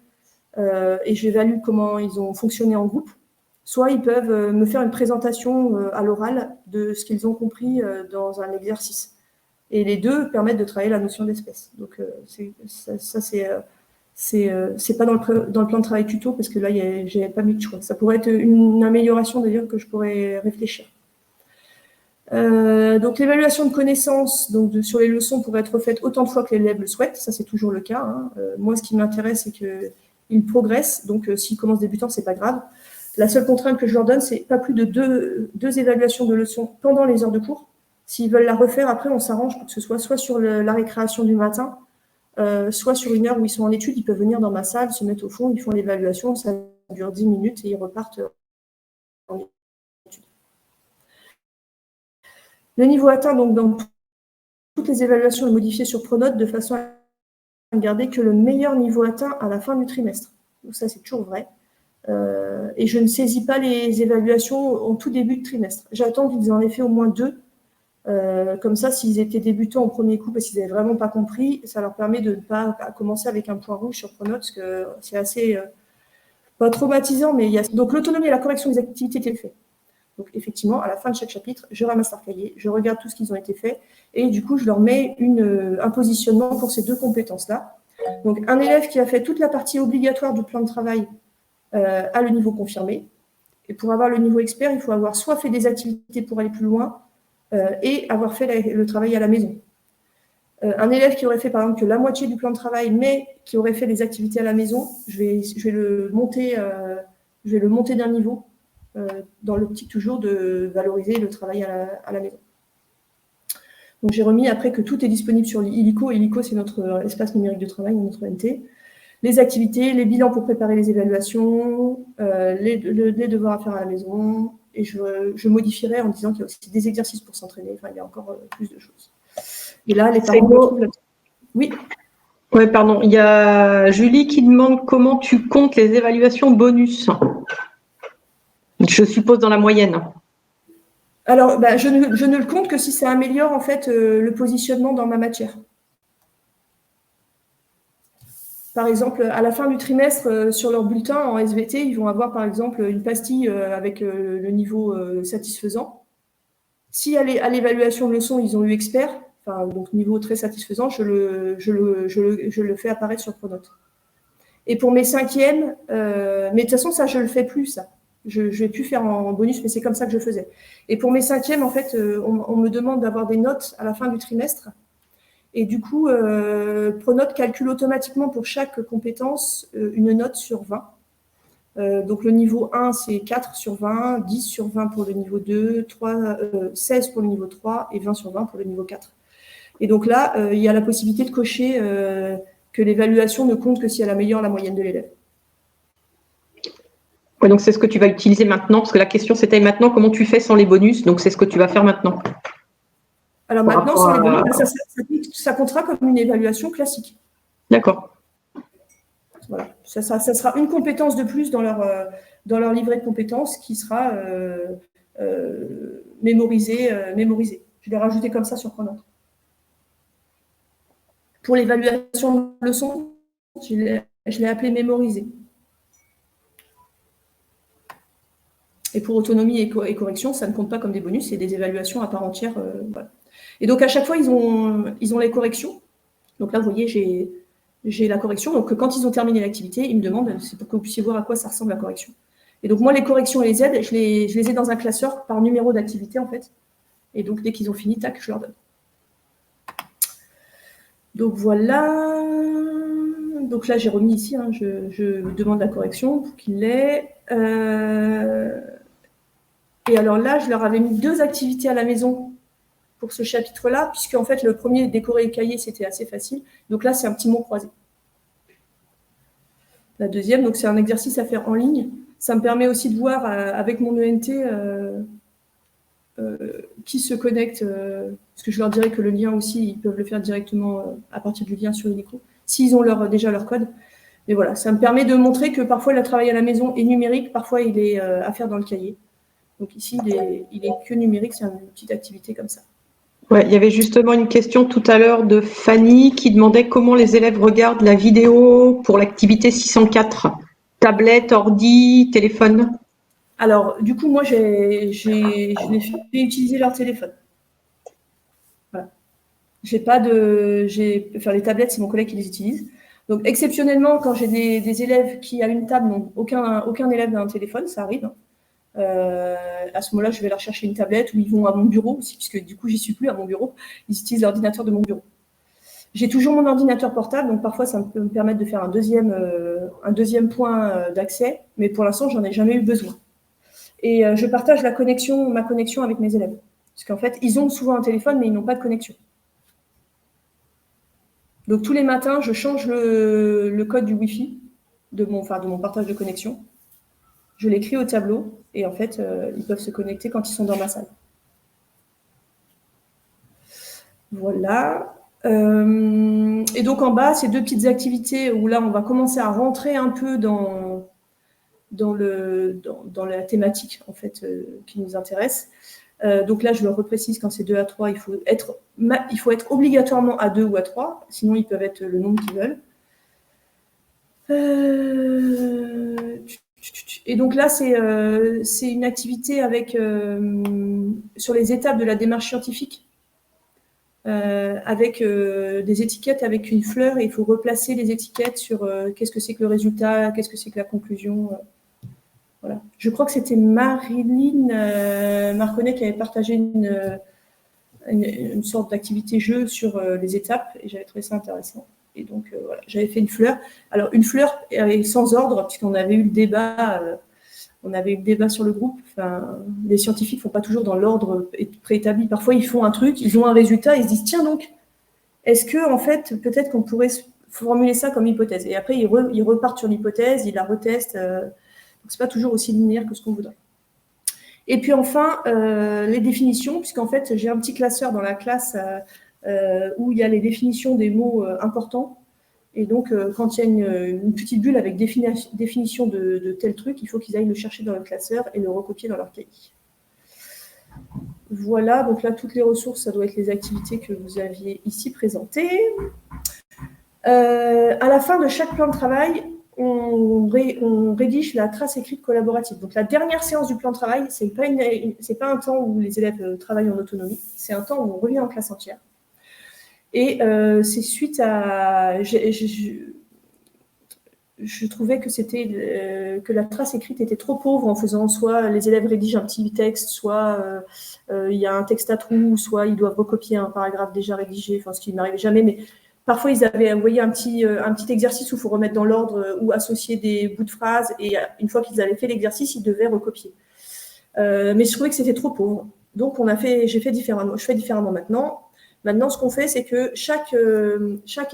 et j'évalue comment ils ont fonctionné en groupe, soit ils peuvent me faire une présentation à l'oral de ce qu'ils ont compris dans un exercice. Et les 2 permettent de travailler la notion d'espèce. Donc, c'est pas dans le plan de travail tuto, parce que là, j'ai pas mis de choix. Ça pourrait être une amélioration, d'ailleurs, que je pourrais réfléchir. Donc, l'évaluation de connaissances sur les leçons pourrait être faite autant de fois que l'élève le souhaite. Ça, c'est toujours le cas. Hein. Moi, ce qui m'intéresse, c'est qu'ils progressent. Donc, s'ils commencent débutants, c'est pas grave. La seule contrainte que je leur donne, c'est pas plus de deux évaluations de leçons pendant les heures de cours. S'ils veulent la refaire, après, on s'arrange pour que ce soit sur la récréation du matin, soit sur une heure où ils sont en études, ils peuvent venir dans ma salle, se mettre au fond, ils font l'évaluation, ça dure 10 minutes et ils repartent en études. Le niveau atteint, donc, dans toutes les évaluations, est modifié sur Pronote de façon à garder que le meilleur niveau atteint à la fin du trimestre. Donc ça, c'est toujours vrai. Et je ne saisis pas les évaluations en tout début de trimestre. J'attends qu'ils en aient fait au moins 2. Comme ça, s'ils étaient débutants au premier coup parce qu'ils n'avaient vraiment pas compris, ça leur permet de ne pas commencer avec un point rouge sur Pronote, parce que c'est assez, pas traumatisant, mais il y a... Donc, l'autonomie et la correction des activités étaient faites. Donc, effectivement, à la fin de chaque chapitre, je ramasse leur cahier, je regarde tout ce qu'ils ont été faits, et du coup, je leur mets un positionnement pour ces 2 compétences-là. Donc, un élève qui a fait toute la partie obligatoire du plan de travail a le niveau confirmé. Et pour avoir le niveau expert, il faut avoir soit fait des activités pour aller plus loin, et avoir fait le travail à la maison. Un élève qui aurait fait, par exemple, que la moitié du plan de travail, mais qui aurait fait des activités à la maison, je vais le monter d'un niveau, dans l'optique toujours de valoriser le travail à la maison. Donc, j'ai remis après que tout est disponible sur Illico. Illico, c'est notre espace numérique de travail, notre NT. Les activités, les bilans pour préparer les évaluations, les devoirs à faire à la maison. Et je modifierai en disant qu'il y a aussi des exercices pour s'entraîner. Enfin, il y a encore plus de choses. Et là, les parents retrouvent Oui. Oui, pardon. Il y a Julie qui demande comment tu comptes les évaluations bonus. Je suppose dans la moyenne. Alors, je ne le compte que si ça améliore en fait le positionnement dans ma matière. Par exemple, à la fin du trimestre, sur leur bulletin en SVT, ils vont avoir par exemple une pastille avec le niveau satisfaisant. Si à l'évaluation de leçon, ils ont eu expert, donc niveau très satisfaisant, je le fais apparaître sur Pronote. Et pour mes 5e, mais de toute façon, ça, je ne le fais plus, ça. Je ne vais plus faire en bonus, mais c'est comme ça que je faisais. Et pour mes 5e, en fait, on me demande d'avoir des notes à la fin du trimestre. Et du coup, Pronote calcule automatiquement pour chaque compétence une note sur 20. Donc, le niveau 1, c'est 4 sur 20, 10 sur 20 pour le niveau 2, 16 pour le niveau 3 et 20 sur 20 pour le niveau 4. Et donc là, il y a la possibilité de cocher que l'évaluation ne compte que si elle améliore la moyenne de l'élève. Ouais, donc, c'est ce que tu vas utiliser maintenant, parce que la question, c'était maintenant, comment tu fais sans les bonus. Donc, c'est ce que tu vas faire maintenant. Alors maintenant, sans les bonus, ça comptera comme une évaluation classique. D'accord. Voilà. Ça sera une compétence de plus dans leur livret de compétences qui sera mémorisée. Je l'ai rajouté comme ça sur Pronote. Pour l'évaluation de leçon, je l'ai appelé mémoriser. Et pour autonomie et correction, ça ne compte pas comme des bonus, c'est des évaluations à part entière. Voilà. Et donc, à chaque fois, ils ont les corrections. Donc là, vous voyez, j'ai la correction. Donc, quand ils ont terminé l'activité, ils me demandent, c'est pour que vous puissiez voir à quoi ça ressemble la correction. Et donc, moi, les corrections et les aides, je les ai dans un classeur par numéro d'activité, en fait. Et donc, dès qu'ils ont fini, tac, je leur donne. Donc, voilà. Donc là, j'ai remis ici, hein, je demande la correction pour qu'il l'ait. Et alors là, je leur avais mis 2 activités à la maison pour ce chapitre-là, puisque en fait, le premier, décorer le cahier, c'était assez facile. Donc là, c'est un petit mot croisé. La deuxième, donc c'est un exercice à faire en ligne. Ça me permet aussi de voir avec mon ENT qui se connecte, parce que je leur dirais que le lien aussi, ils peuvent le faire directement à partir du lien sur Illico, s'ils ont déjà leur code. Mais voilà, ça me permet de montrer que parfois le travail à la maison est numérique, parfois il est à faire dans le cahier. Donc ici, il est que numérique, c'est une petite activité comme ça. Ouais, il y avait justement une question tout à l'heure de Fanny qui demandait comment les élèves regardent la vidéo pour l'activité 604. Tablette, ordi, téléphone. Alors, du coup, moi, je les fais utiliser leur téléphone. Voilà. Les tablettes, c'est mon collègue qui les utilise. Donc, exceptionnellement, quand j'ai des élèves qui, à une table, n'ont aucun élève n'a un téléphone, ça arrive. À ce moment-là, je vais leur chercher une tablette ou ils vont à mon bureau aussi, puisque du coup, j'y suis plus à mon bureau. Ils utilisent l'ordinateur de mon bureau. J'ai toujours mon ordinateur portable, donc parfois, ça peut me permettre de faire un deuxième point d'accès, mais pour l'instant, j'en ai jamais eu besoin. Et je partage ma connexion avec mes élèves. Parce qu'en fait, ils ont souvent un téléphone, mais ils n'ont pas de connexion. Donc, tous les matins, je change le code du Wi-Fi de mon partage de connexion. Je l'écris au tableau et en fait, ils peuvent se connecter quand ils sont dans ma salle. Voilà. Et donc, en bas, ces 2 petites activités où là, on va commencer à rentrer un peu dans dans la thématique en fait, qui nous intéresse. Donc là, je le reprécise, quand c'est 2 à 3, il faut être obligatoirement à 2 ou à 3, sinon ils peuvent être le nombre qu'ils veulent. Et donc là, c'est une activité avec, sur les étapes de la démarche scientifique, avec des étiquettes avec une fleur, et il faut replacer les étiquettes sur qu'est-ce que c'est que le résultat, qu'est-ce que c'est que la conclusion. Voilà. Je crois que c'était Marilyn Marconnet qui avait partagé une sorte d'activité jeu sur les étapes, et j'avais trouvé ça intéressant. Et donc, voilà, j'avais fait une fleur. Alors, une fleur sans ordre, puisqu'on avait eu le débat, sur le groupe. Enfin, les scientifiques ne font pas toujours dans l'ordre préétabli. Parfois, ils font un truc, ils ont un résultat, ils se disent, tiens donc, est-ce que, en fait, peut-être qu'on pourrait formuler ça comme hypothèse. Et après, ils repartent sur l'hypothèse, ils la retestent. Donc, ce n'est pas toujours aussi linéaire que ce qu'on voudrait. Et puis enfin, les définitions, puisqu'en fait, j'ai un petit classeur dans la classe où il y a les définitions des mots importants. Et donc, quand il y a une petite bulle avec définition de tel truc, il faut qu'ils aillent le chercher dans le classeur et le recopier dans leur cahier. Voilà, donc là, toutes les ressources, ça doit être les activités que vous aviez ici présentées. À la fin de chaque plan de travail, on rédige la trace écrite collaborative. Donc, la dernière séance du plan de travail, ce n'est pas un temps où les élèves travaillent en autonomie, c'est un temps où on revient en classe entière. Et c'est suite à... Je trouvais que la trace écrite était trop pauvre, en faisant soit les élèves rédigent un petit texte, soit il y a un texte à trous, soit ils doivent recopier un paragraphe déjà rédigé, enfin, ce qui ne m'arrivait jamais, mais parfois ils avaient envoyé un petit exercice où il faut remettre dans l'ordre ou associer des bouts de phrases, et une fois qu'ils avaient fait l'exercice, ils devaient recopier. Mais je trouvais que c'était trop pauvre. Donc je fais différemment maintenant. Maintenant, ce qu'on fait, c'est que chaque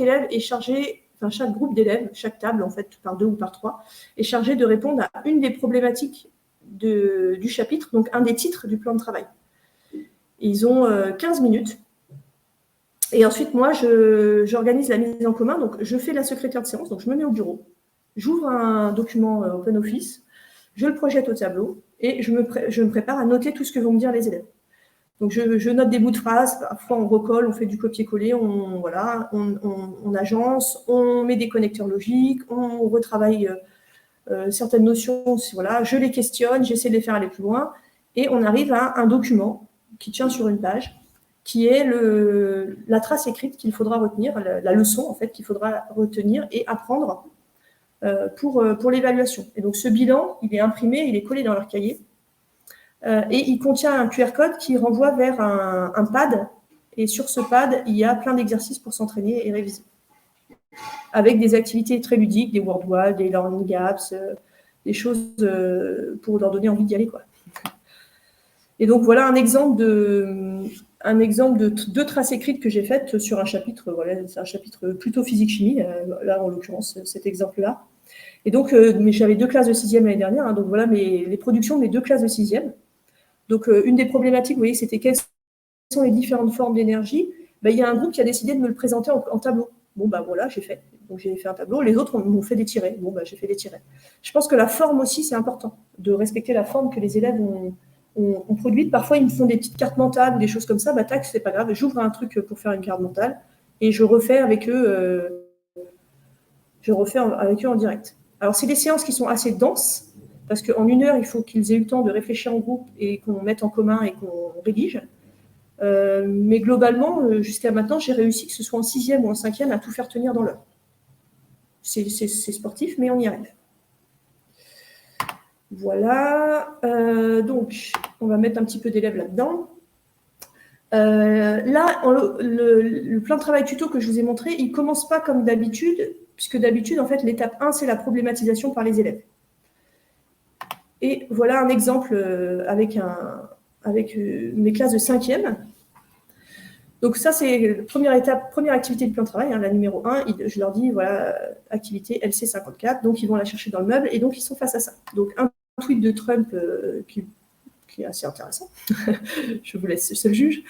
élève est chargé, enfin chaque groupe d'élèves, chaque table en fait, par 2 ou par 3, est chargé de répondre à une des problématiques du chapitre, donc un des titres du plan de travail. Ils ont 15 minutes. Et ensuite, moi, j'organise la mise en commun. Donc, je fais la secrétaire de séance. Donc, je me mets au bureau. J'ouvre un document OpenOffice. Je le projette au tableau. Et je me prépare à noter tout ce que vont me dire les élèves. Donc, je note des bouts de phrases. Parfois, on recolle, on fait du copier-coller, on agence, on met des connecteurs logiques, on retravaille certaines notions. Voilà, je les questionne, j'essaie de les faire aller plus loin. Et on arrive à un document qui tient sur une page, qui est la trace écrite qu'il faudra retenir, la leçon, en fait, qu'il faudra retenir et apprendre pour l'évaluation. Et donc, ce bilan, il est imprimé, il est collé dans leur cahier. Et il contient un QR code qui renvoie vers un pad. Et sur ce pad, il y a plein d'exercices pour s'entraîner et réviser. Avec des activités très ludiques, des word walls, des learning gaps, des choses pour leur donner envie d'y aller, quoi. Et donc, voilà un exemple de deux traces écrites que j'ai faites sur un chapitre. Voilà, c'est un chapitre plutôt physique-chimie, là, en l'occurrence, cet exemple-là. Et donc, mais j'avais 2 classes de 6e l'année dernière, hein, donc voilà les productions de mes 2 classes de 6e. Donc, une des problématiques, vous voyez, c'était quelles sont les différentes formes d'énergie. Ben, il y a un groupe qui a décidé de me le présenter en tableau. Bon, ben voilà, j'ai fait. Donc, j'ai fait un tableau. Les autres m'ont fait des tirets. Bon, ben, j'ai fait des tirets. Je pense que la forme aussi, c'est important, de respecter la forme que les élèves ont produite. Parfois, ils me font des petites cartes mentales ou des choses comme ça. Bah, tac, c'est pas grave. J'ouvre un truc pour faire une carte mentale et je refais avec eux. En direct. Alors, c'est des séances qui sont assez denses, parce qu'en 1 heure, il faut qu'ils aient eu le temps de réfléchir en groupe et qu'on mette en commun et qu'on rédige. Mais globalement, jusqu'à maintenant, j'ai réussi, que ce soit en 6e ou en 5e, à tout faire tenir dans l'heure. C'est sportif, mais on y arrive. Voilà. Donc, on va mettre un petit peu d'élèves là-dedans. Là, le plan de travail tuto que je vous ai montré, il ne commence pas comme d'habitude, puisque d'habitude, en fait, l'étape 1, c'est la problématisation par les élèves. Et voilà un exemple avec mes classes de 5e. Donc ça, c'est la première activité du plan de travail, hein, la numéro 1. Je leur dis, voilà, activité LC54. Donc, ils vont la chercher dans le meuble et donc, ils sont face à ça. Donc, un tweet de Trump qui est assez intéressant. Je vous laisse seul juge.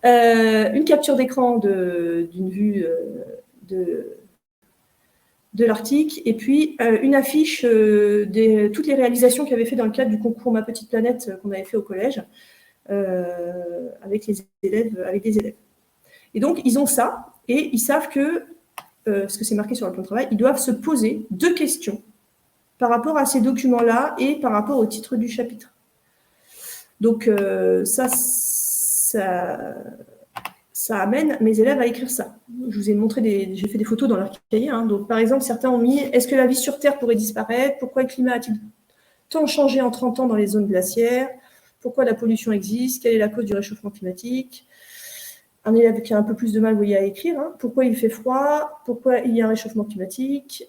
Une capture d'écran d'une vue de l'article, et puis une affiche de toutes les réalisations qu'il avait fait dans le cadre du concours Ma Petite Planète qu'on avait fait au collège avec des élèves. Et donc, ils ont ça, et ils savent que, parce que c'est marqué sur le plan de travail, ils doivent se poser 2 questions par rapport à ces documents-là et par rapport au titre du chapitre. Donc, ça amène mes élèves à écrire ça. Je vous ai montré j'ai fait des photos dans leur cahier. Hein. Donc, par exemple, certains ont mis « Est-ce que la vie sur Terre pourrait disparaître? Pourquoi le climat a-t-il tant changé en 30 ans dans les zones glaciaires? Pourquoi la pollution existe? Quelle est la cause du réchauffement climatique ?» Un élève qui a un peu plus de mal, vous voyez, à écrire. Hein. Pourquoi il fait froid? Pourquoi il y a un réchauffement climatique?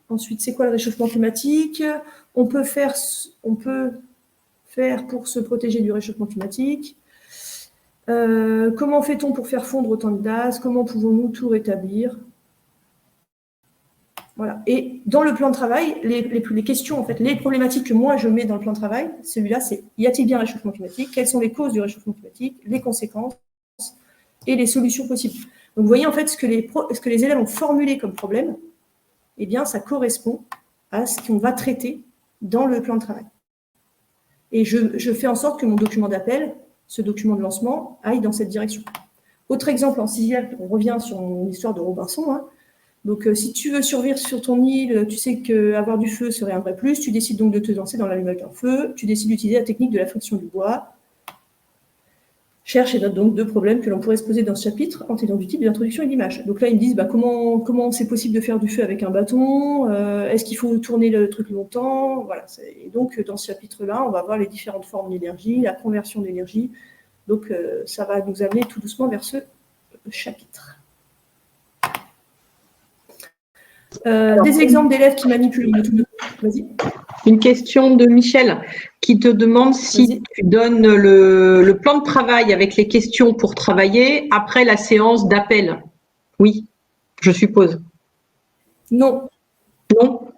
Ensuite, c'est quoi le réchauffement climatique? On peut faire pour se protéger du réchauffement climatique? Comment fait-on pour faire fondre autant de gaz? Comment pouvons-nous tout rétablir? Voilà. Et dans le plan de travail, les questions, en fait, les problématiques que moi je mets dans le plan de travail, celui-là, c'est y a-t-il bien un réchauffement climatique? Quelles sont les causes du réchauffement climatique? Les conséquences et les solutions possibles. Donc, vous voyez, en fait, ce que les élèves ont formulé comme problème, eh bien, ça correspond à ce qu'on va traiter dans le plan de travail. Et je fais en sorte que mon document d'appel, ce document de lancement, aille dans cette direction. Autre exemple, en 6e, on revient sur mon histoire de Robinson. Hein. Donc, si tu veux survivre sur ton île, tu sais qu'avoir du feu serait un vrai plus, tu décides donc de te lancer dans l'allumage d'un feu, tu décides d'utiliser la technique de la friction du bois. Cherche et note donc 2 problèmes que l'on pourrait se poser dans ce chapitre en tenant du type d'introduction et d'image. Donc là, ils me disent comment c'est possible de faire du feu avec un bâton, est-ce qu'il faut tourner le truc longtemps, voilà. Et donc, dans ce chapitre-là, on va voir les différentes formes d'énergie, la conversion d'énergie. Donc, ça va nous amener tout doucement vers ce chapitre. Des exemples d'élèves qui manipulent une autonomie. Vas-y. Une question de Michel qui te demande si tu donnes le plan de travail avec les questions pour travailler après la séance d'appel. Oui, je suppose. Non. Non.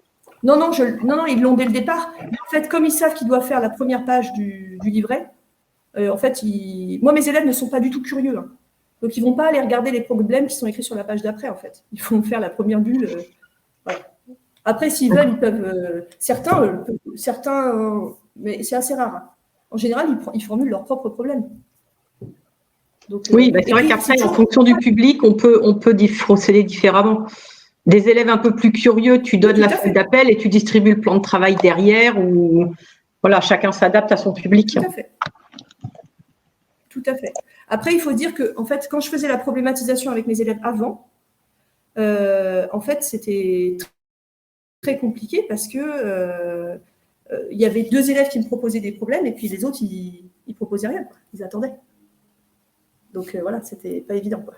Non, ils l'ont dès le départ. Mais en fait, comme ils savent qu'ils doivent faire la première page du livret, en fait, moi, mes élèves ne sont pas du tout curieux. Hein. Donc, ils ne vont pas aller regarder les problèmes qui sont écrits sur la page d'après, en fait. Ils vont faire la première bulle. Voilà. Après, s'ils veulent, ils peuvent. Certains, mais c'est assez rare. Hein. En général, ils formulent leurs propres problèmes. Donc, oui, c'est vrai qu'après, en fonction du public, on peut procéder différemment. Des élèves un peu plus curieux, tu donnes la feuille d'appel et tu distribues le plan de travail derrière, ou voilà, chacun s'adapte à son public. Tout à fait. Tout à fait. Après, il faut dire que, en fait, quand je faisais la problématisation avec mes élèves avant, en fait, c'était très compliqué parce que il y avait 2 élèves qui me proposaient des problèmes et puis les autres, ils proposaient rien. Quoi. Ils attendaient. Donc, voilà, c'était pas évident. Quoi.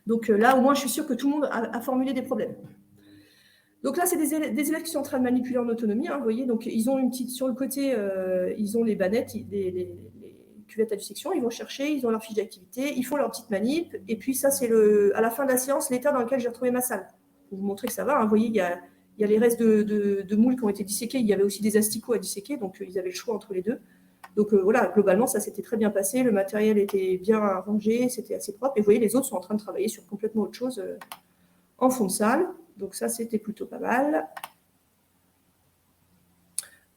Donc, là, au moins, je suis sûre que tout le monde a formulé des problèmes. Donc là, c'est des élèves qui sont en train de manipuler en autonomie. Hein, vous voyez, donc ils ont une petite sur le côté, ils ont les bannettes, les cuvettes à dissection. Ils vont chercher, ils ont leur fiche d'activité, ils font leur petite manip. Et puis ça, c'est à la fin de la séance, l'état dans lequel j'ai retrouvé ma salle. Pour vous montrer que ça va. Hein, vous voyez, il y a les restes de moules qui ont été disséqués. Il y avait aussi des asticots à disséquer, donc ils avaient le choix entre les deux. Donc voilà, globalement, ça s'était très bien passé. Le matériel était bien rangé, c'était assez propre. Et vous voyez, les autres sont en train de travailler sur complètement autre chose en fond de salle. Donc ça, c'était plutôt pas mal.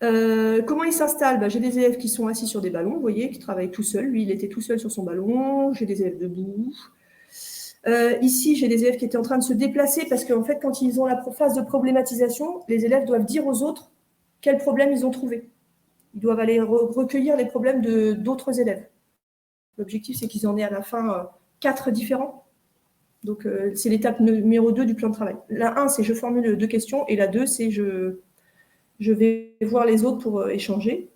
Comment il s'installe? J'ai des élèves qui sont assis sur des ballons, vous voyez, qui travaillent tout seuls. Lui, il était tout seul sur son ballon. J'ai des élèves debout. Ici, j'ai des élèves qui étaient en train de se déplacer parce qu'en fait, quand ils ont la phase de problématisation, les élèves doivent dire aux autres quels problèmes ils ont trouvés. Ils doivent aller recueillir les problèmes d'autres élèves. L'objectif, c'est qu'ils en aient à la fin 4 différents. Donc, c'est l'étape numéro 2 du plan de travail. La 1, c'est je formule 2 questions. Et la 2, c'est je vais voir les autres pour échanger.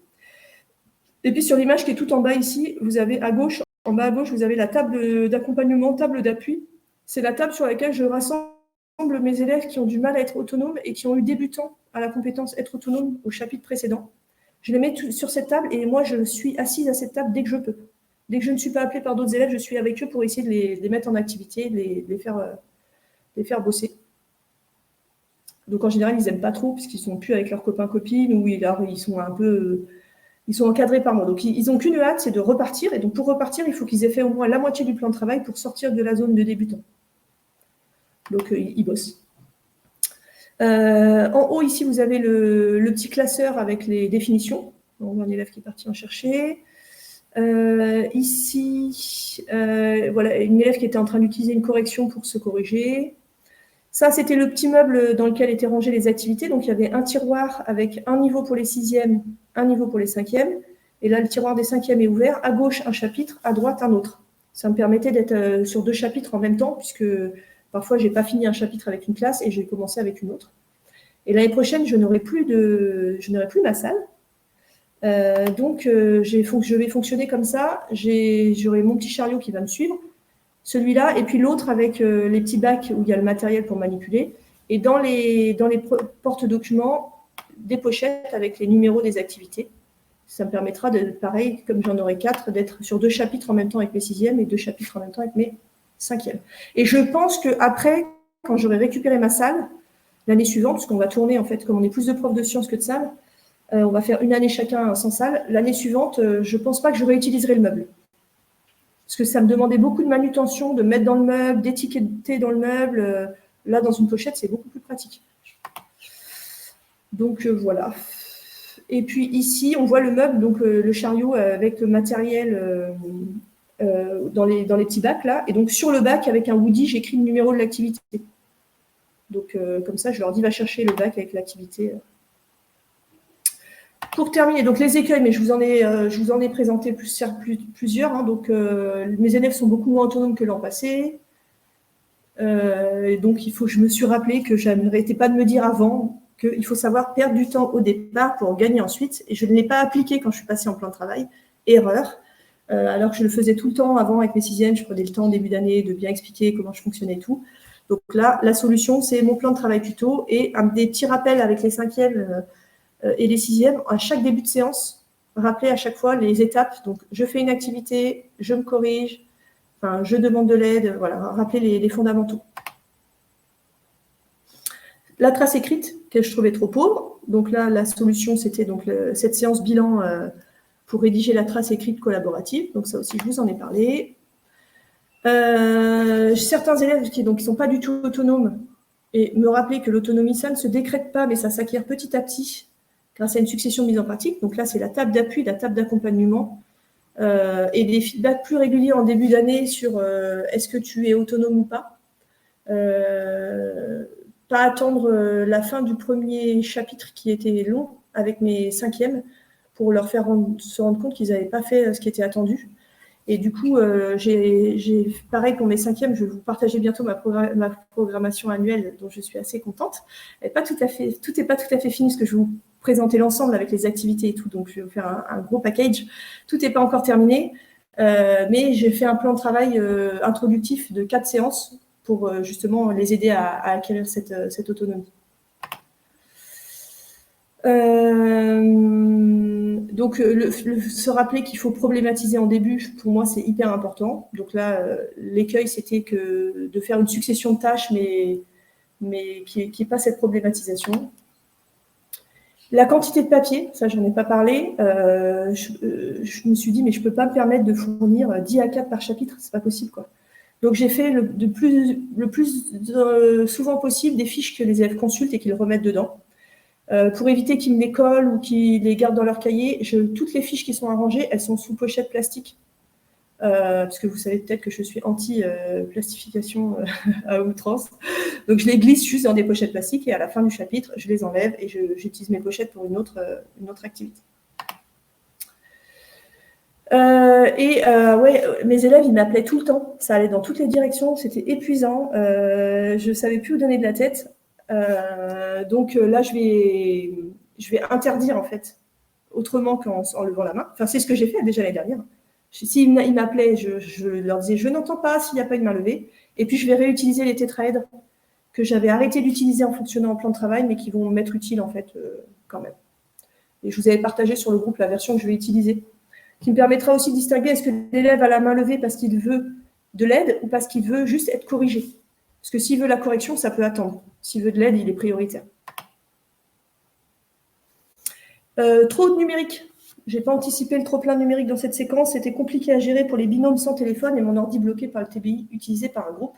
Et puis, sur l'image qui est tout en bas ici, vous avez à gauche, en bas à gauche, vous avez la table d'accompagnement, table d'appui. C'est la table sur laquelle je rassemble mes élèves qui ont du mal à être autonomes et qui ont eu débutant à la compétence être autonome au chapitre précédent. Je les mets sur cette table et moi, je suis assise à cette table dès que je peux. Dès que je ne suis pas appelée par d'autres élèves, je suis avec eux pour essayer de les mettre en activité, de les faire bosser. Donc, en général, ils n'aiment pas trop puisqu'ils ne sont plus avec leurs copains-copines ou ils sont encadrés par moi. Donc, ils n'ont qu'une hâte, c'est de repartir. Et donc, pour repartir, il faut qu'ils aient fait au moins la moitié du plan de travail pour sortir de la zone de débutant. Donc, ils bossent. En haut, ici, vous avez le petit classeur avec les définitions. Donc, un élève qui est parti en chercher. Ici, voilà, une élève qui était en train d'utiliser une correction pour se corriger. Ça, c'était le petit meuble dans lequel étaient rangées les activités. Donc, il y avait un tiroir avec un niveau pour les 6e, un niveau pour les 5e. Et là, le tiroir des 5e est ouvert. À gauche, un chapitre, à droite, un autre. Ça me permettait d'être sur 2 chapitres en même temps, puisque parfois, je n'ai pas fini un chapitre avec une classe et j'ai commencé avec une autre. Et l'année prochaine, je n'aurai plus ma salle. Donc, je vais fonctionner comme ça. J'aurai mon petit chariot qui va me suivre, celui-là, et puis l'autre avec les petits bacs où il y a le matériel pour manipuler. Et dans les porte-documents, des pochettes avec les numéros des activités. Ça me permettra, pareil, comme j'en aurai 4, d'être sur 2 chapitres en même temps avec mes 6e et 2 chapitres en même temps avec mes 5e. Et je pense qu'après, quand j'aurai récupéré ma salle, l'année suivante, parce qu'on va tourner, en fait, comme on est plus de profs de sciences que de salles, on va faire une année chacun sans salle. L'année suivante, je ne pense pas que je réutiliserai le meuble. Parce que ça me demandait beaucoup de manutention, de mettre dans le meuble, d'étiqueter dans le meuble. Là, dans une pochette, c'est beaucoup plus pratique. Donc, voilà. Et puis ici, on voit le meuble, donc le chariot avec le matériel dans les petits bacs, là. Et donc, sur le bac, avec un Woody, j'écris le numéro de l'activité. Donc, comme ça, je leur dis, va chercher le bac avec l'activité. Pour terminer, donc les écueils, mais je vous en ai présenté plusieurs. Hein, donc, mes élèves sont beaucoup moins autonomes que l'an passé. Et donc, je me suis rappelé que je n'arrêtais pas de me dire avant qu'il faut savoir perdre du temps au départ pour gagner ensuite. Et je ne l'ai pas appliqué quand je suis passée en plan de travail. Erreur. Alors que je le faisais tout le temps avant avec mes 6e. Je prenais le temps au début d'année de bien expliquer comment je fonctionnais et tout. Donc là, la solution, c'est mon plan de travail tuto et des petits rappels avec les 5e et les 6e à chaque début de séance. Rappeler à chaque fois les étapes. Donc, je fais une activité, je me corrige, enfin, je demande de l'aide. Voilà, rappeler les fondamentaux. La trace écrite, que je trouvais trop pauvre. Donc là, la solution, c'était donc cette séance bilan pour rédiger la trace écrite collaborative. Donc ça aussi, je vous en ai parlé. Certains élèves qui ne sont pas du tout autonomes et me rappeler que l'autonomie, ça ne se décrète pas, mais ça s'acquiert petit à petit grâce à une succession de mises en pratique. Donc là, c'est la table d'appui, la table d'accompagnement et des feedbacks plus réguliers en début d'année sur est-ce que tu es autonome ou pas. Pas attendre la fin du premier chapitre qui était long avec mes 5e pour leur faire se rendre compte qu'ils n'avaient pas fait ce qui était attendu. Et du coup, j'ai pareil pour mes 5e, je vais vous partager bientôt ma programmation annuelle dont je suis assez contente. Tout n'est pas tout à fait fini parce que je vais vous présenter l'ensemble avec les activités et tout, donc je vais vous faire un gros package. Tout n'est pas encore terminé, mais j'ai fait un plan de travail introductif de 4 séances pour justement les aider à acquérir cette autonomie. Donc, se rappeler qu'il faut problématiser en début, pour moi, c'est hyper important. Donc là, l'écueil, c'était de faire une succession de tâches, mais qui n'ait pas cette problématisation. La quantité de papier, ça, j'en ai pas parlé. Je me suis dit, mais je peux pas me permettre de fournir 10 A4 par chapitre, c'est pas possible, quoi. Donc, j'ai fait le plus souvent possible des fiches que les élèves consultent et qu'ils remettent dedans. Pour éviter qu'ils me les collent ou qu'ils les gardent dans leur cahier, toutes les fiches qui sont arrangées, elles sont sous pochette plastique. Parce que vous savez peut-être que je suis anti-plastification à outrance. Donc, je les glisse juste dans des pochettes plastiques et à la fin du chapitre, je les enlève et j'utilise mes pochettes pour une autre activité. Ouais, mes élèves, ils m'appelaient tout le temps. Ça allait dans toutes les directions, c'était épuisant. Je ne savais plus où donner de la tête. Donc là, je vais interdire, en fait, autrement qu'en levant la main. Enfin, c'est ce que j'ai fait déjà l'année dernière. S'ils m'appelaient, je leur disais « je n'entends pas s'il n'y a pas une main levée ». Et puis, je vais réutiliser les tétraèdres que j'avais arrêté d'utiliser en fonctionnant en plan de travail, mais qui vont m'être utiles, en fait, quand même. Et je vous avais partagé sur le groupe la version que je vais utiliser, qui me permettra aussi de distinguer est-ce que l'élève a la main levée parce qu'il veut de l'aide ou parce qu'il veut juste être corrigé. Parce que s'il veut la correction, ça peut attendre. S'il veut de l'aide, il est prioritaire. Trop de numérique. Je n'ai pas anticipé le trop-plein numérique dans cette séquence. C'était compliqué à gérer pour les binômes sans téléphone et mon ordi bloqué par le TBI utilisé par un groupe.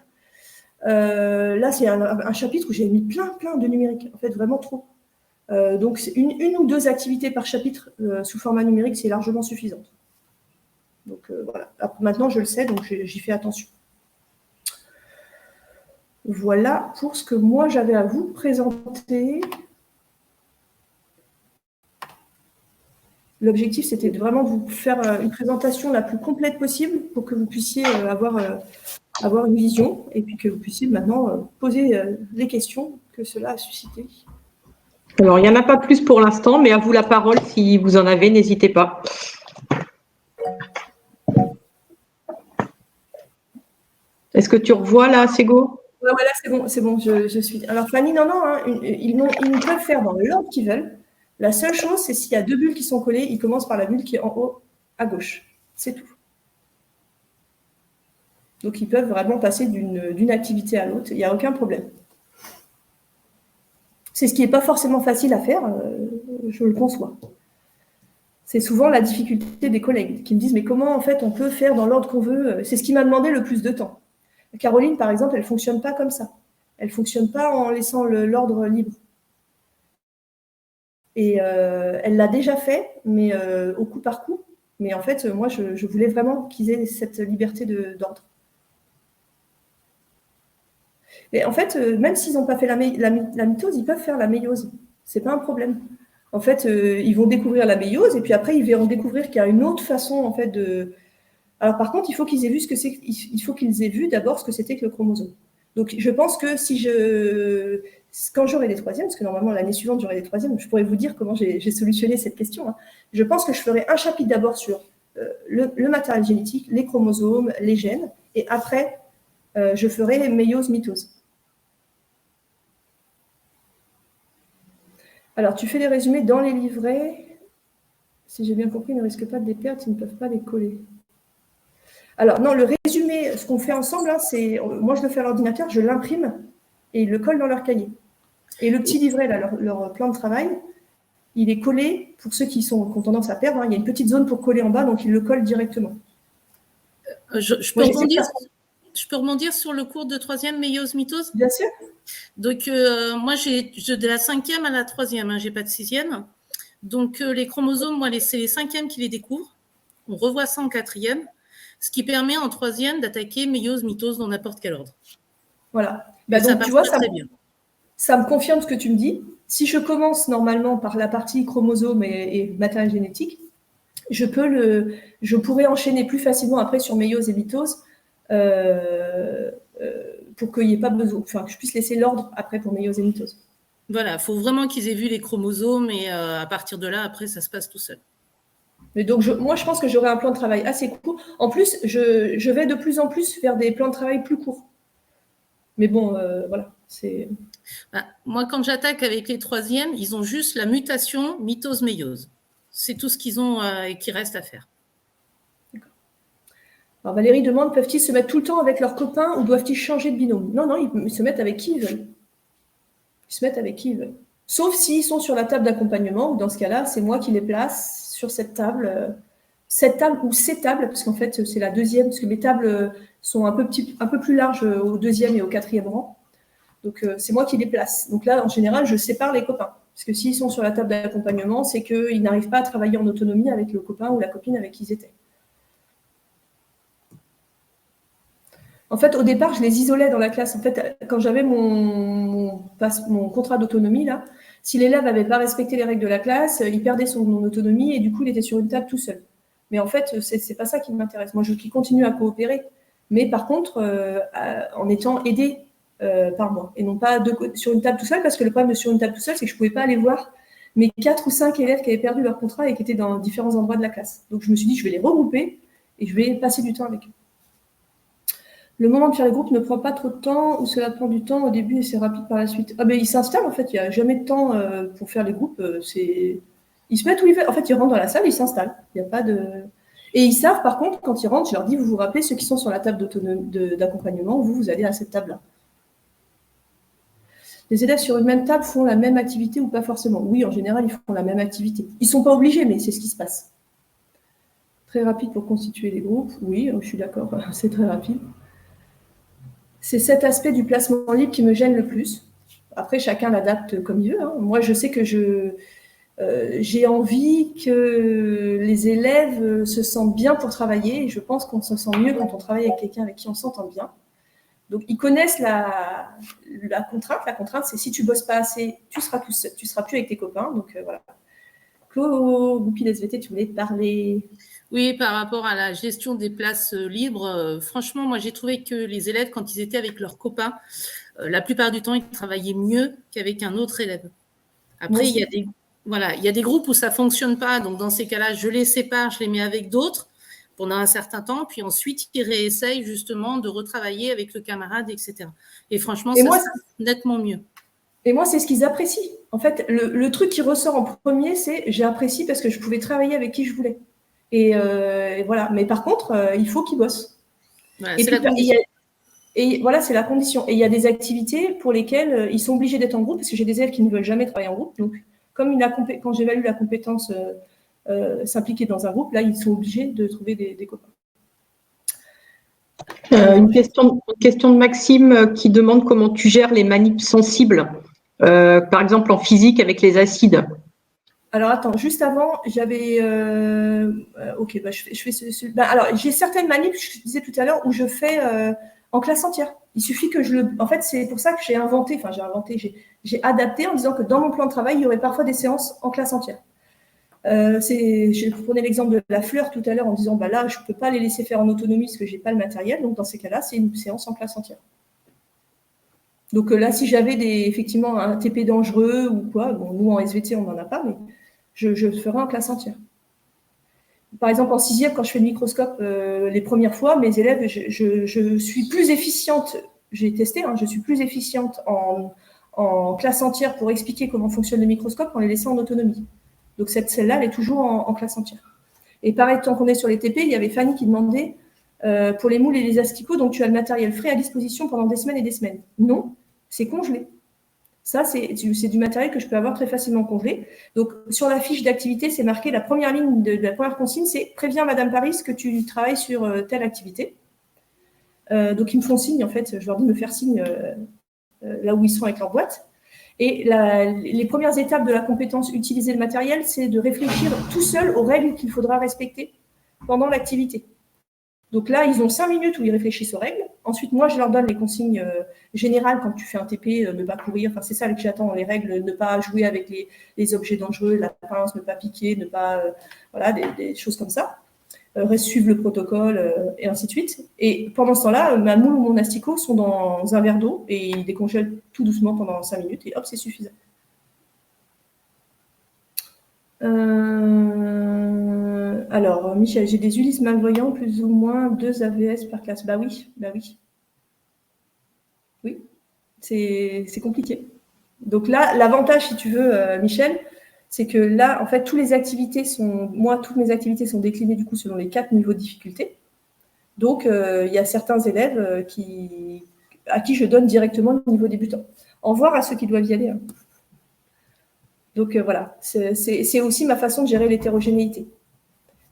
Là, c'est un chapitre où j'ai mis plein de numérique, en fait, vraiment trop. Donc, une ou deux activités par chapitre sous format numérique, c'est largement suffisant. Donc, voilà. Alors, maintenant, je le sais, donc j'y fais attention. Voilà pour ce que moi, j'avais à vous présenter. L'objectif, c'était de vraiment vous faire une présentation la plus complète possible pour que vous puissiez avoir une vision et puis que vous puissiez maintenant poser les questions que cela a suscité. Alors, il n'y en a pas plus pour l'instant, mais à vous la parole. Si vous en avez, n'hésitez pas. Est-ce que tu revois là, Sego? Ouais, voilà, c'est bon, je suis. Alors, Fanny, non, hein, ils peuvent faire dans l'ordre qu'ils veulent. La seule chose, c'est s'il y a deux bulles qui sont collées, ils commencent par la bulle qui est en haut à gauche. C'est tout. Donc, ils peuvent vraiment passer d'une activité à l'autre. Il n'y a aucun problème. C'est ce qui n'est pas forcément facile à faire, je le conçois. C'est souvent la difficulté des collègues qui me disent « Mais comment, en fait, on peut faire dans l'ordre qu'on veut ?» C'est ce qui m'a demandé le plus de temps. Caroline, par exemple, elle ne fonctionne pas comme ça. Elle ne fonctionne pas en laissant l'ordre libre. Et elle l'a déjà fait, mais au coup par coup. Mais en fait, moi, je voulais vraiment qu'ils aient cette liberté d'ordre. Et en fait, même s'ils n'ont pas fait la mitose, ils peuvent faire la méiose. Ce n'est pas un problème. En fait, ils vont découvrir la méiose et puis après, ils verront découvrir qu'il y a une autre façon en fait, de... Alors par contre, il faut qu'ils aient vu ce que c'est. Il faut qu'ils aient vu d'abord ce que c'était que le chromosome. Donc je pense que quand j'aurai des troisièmes, parce que normalement l'année suivante j'aurai des troisièmes, je pourrais vous dire comment j'ai solutionné cette question. Hein. Je pense que je ferai un chapitre d'abord sur le matériel génétique, les chromosomes, les gènes, et après je ferai méiose, mitose. Alors tu fais les résumés dans les livrets. Si j'ai bien compris, ils ne risquent pas de les perdre, ils ne peuvent pas les coller. Alors, non, le résumé, ce qu'on fait ensemble, hein, c'est, moi je le fais à l'ordinateur, je l'imprime et ils le collent dans leur cahier. Et le petit livret, là, leur plan de travail, il est collé, pour ceux qui ont tendance à perdre, hein, il y a une petite zone pour coller en bas, donc ils le collent directement. Je peux rebondir sur le cours de troisième, méiose, mitose? Bien sûr. Donc, moi, j'ai de la 5e à la 3e, hein, j'ai pas de 6e. Donc, les chromosomes, moi, c'est les 5e qui les découvrent. On revoit ça en 4e. Ce qui permet en 3e d'attaquer méiose, mitose dans n'importe quel ordre. Voilà. Bah donc, tu vois, ça me confirme ce que tu me dis. Si je commence normalement par la partie chromosome et matériel génétique, je pourrais enchaîner plus facilement après sur méiose et mitose pour qu'il n'y ait pas besoin, enfin, que je puisse laisser l'ordre après pour méiose et mitose. Voilà, il faut vraiment qu'ils aient vu les chromosomes et à partir de là, après, ça se passe tout seul. Mais donc, moi, je pense que j'aurai un plan de travail assez court. En plus, je vais de plus en plus faire des plans de travail plus courts. Mais bon, voilà. Moi, quand j'attaque avec les troisièmes, ils ont juste la mutation mitose-méiose. C'est tout ce qu'ils ont et qui reste à faire. D'accord. Alors, Valérie demande, peuvent-ils se mettre tout le temps avec leurs copains ou doivent-ils changer de binôme? Non, ils se mettent avec qui ils veulent. Ils se mettent avec qui ils veulent. Sauf s'ils sont sur la table d'accompagnement. Dans ce cas-là, c'est moi qui les place sur cette table ou ces tables, parce qu'en fait, c'est la deuxième, parce que mes tables sont un peu plus larges au deuxième et au quatrième rang. Donc, c'est moi qui les place. Donc là, en général, je sépare les copains. Parce que s'ils sont sur la table d'accompagnement, c'est qu'ils n'arrivent pas à travailler en autonomie avec le copain ou la copine avec qui ils étaient. En fait, au départ, je les isolais dans la classe. En fait, quand j'avais mon contrat d'autonomie, là, si l'élève n'avait pas respecté les règles de la classe, il perdait son autonomie et du coup, il était sur une table tout seul. Mais en fait, c'est pas ça qui m'intéresse. Moi, je veux qu'il continue à coopérer. Mais par contre, en étant aidé par moi. Et non pas sur une table tout seul, parce que le problème de sur une table tout seul, c'est que je ne pouvais pas aller voir mes 4 ou 5 élèves qui avaient perdu leur contrat et qui étaient dans différents endroits de la classe. Donc, je me suis dit, je vais les regrouper et je vais passer du temps avec eux. Le moment de faire les groupes ne prend pas trop de temps ou cela prend du temps au début et c'est rapide par la suite. Ah ben ils s'installent en fait, il n'y a jamais de temps pour faire les groupes. Ils se mettent où ils veulent. En fait, ils rentrent dans la salle, ils s'installent. Il n'y a pas de... Et ils savent par contre, quand ils rentrent, je leur dis, vous vous rappelez ceux qui sont sur la table d'accompagnement, vous allez à cette table-là. Les élèves sur une même table font la même activité ou pas forcément? Oui, en général, ils font la même activité. Ils ne sont pas obligés, mais c'est ce qui se passe. Très rapide pour constituer les groupes. Oui, je suis d'accord, c'est très rapide. C'est cet aspect du placement libre qui me gêne le plus. Après, chacun l'adapte comme il veut. Hein. Moi, je sais que j'ai envie que les élèves se sentent bien pour travailler. Et je pense qu'on se sent mieux quand on travaille avec quelqu'un avec qui on s'entend bien. Donc, ils connaissent la contrainte. La contrainte, c'est si tu bosses pas assez, tu seras tout seul, tu seras plus avec tes copains. Donc, voilà. Claude, Goupil SVT, tu voulais parler? Oui, par rapport à la gestion des places libres, franchement, moi, j'ai trouvé que les élèves, quand ils étaient avec leurs copains, la plupart du temps, ils travaillaient mieux qu'avec un autre élève. Après, il y a des groupes où ça fonctionne pas. Donc, dans ces cas-là, je les sépare, je les mets avec d'autres pendant un certain temps. Puis ensuite, ils réessayent justement de retravailler avec le camarade, etc. Et franchement, ça se passe nettement mieux. Et moi, c'est ce qu'ils apprécient. En fait, le truc qui ressort en premier, c'est j'ai apprécié parce que je pouvais travailler avec qui je voulais. Et voilà. Mais par contre, il faut qu'ils bossent. Voilà, c'est la condition. Et voilà, c'est la condition. Et il y a des activités pour lesquelles ils sont obligés d'être en groupe, parce que j'ai des élèves qui ne veulent jamais travailler en groupe. Donc, comme quand j'évalue la compétence s'impliquer dans un groupe, là, ils sont obligés de trouver des copains. Une question de Maxime qui demande comment tu gères les manips sensibles, par exemple en physique avec les acides. Alors, attends, juste avant, j'avais… ok, bah, je fais alors, j'ai certaines manips, je disais tout à l'heure, où je fais en classe entière. Il suffit que En fait, c'est pour ça que j'ai adapté en disant que dans mon plan de travail, il y aurait parfois des séances en classe entière. Je prenais l'exemple de la fleur tout à l'heure en disant, bah là, je ne peux pas les laisser faire en autonomie parce que je n'ai pas le matériel. Donc, dans ces cas-là, c'est une séance en classe entière. Donc là, si j'avais effectivement un TP dangereux ou quoi, bon, nous, en SVT, on n'en a pas, mais je le ferai en classe entière. Par exemple, en 6e, quand je fais le microscope, les premières fois, mes élèves, je suis plus efficiente, j'ai testé, hein, je suis plus efficiente en classe entière pour expliquer comment fonctionne le microscope qu'en les laissant en autonomie. Donc celle-là, elle est toujours en classe entière. Et pareil, tant qu'on est sur les TP, il y avait Fanny qui demandait, pour les moules et les asticots, donc tu as le matériel frais à disposition pendant des semaines et des semaines. Non, c'est congelé. Ça, c'est du matériel que je peux avoir très facilement congelé. Donc, sur la fiche d'activité, c'est marqué, la première ligne de la première consigne, c'est « Préviens Madame Paris que tu travailles sur telle activité ». Donc, ils me font signe, en fait, je leur dis de me faire signe là où ils sont avec leur boîte. Et les premières étapes de la compétence « Utiliser le matériel », c'est de réfléchir tout seul aux règles qu'il faudra respecter pendant l'activité. Donc là, ils ont 5 minutes où ils réfléchissent aux règles. Ensuite, moi, je leur donne les consignes générales quand tu fais un TP, ne pas courir. Enfin, c'est ça que j'attends, les règles, ne pas jouer avec les objets dangereux, la pince, ne pas piquer, ne pas… voilà, des choses comme ça. Suivre le protocole et ainsi de suite. Et pendant ce temps-là, ma moule ou mon asticot sont dans un verre d'eau et ils décongèlent tout doucement pendant 5 minutes et hop, c'est suffisant. Alors, Michel, j'ai des Ulysses malvoyants, plus ou moins 2 AVS par classe. Bah oui. Oui, c'est compliqué. Donc là, l'avantage, si tu veux, Michel, c'est que là, en fait, toutes mes activités sont déclinées du coup selon les 4 niveaux de difficulté. Donc, il y a certains élèves à qui je donne directement le niveau débutant. Au revoir à ceux qui doivent y aller. Hein. Donc voilà, c'est aussi ma façon de gérer l'hétérogénéité.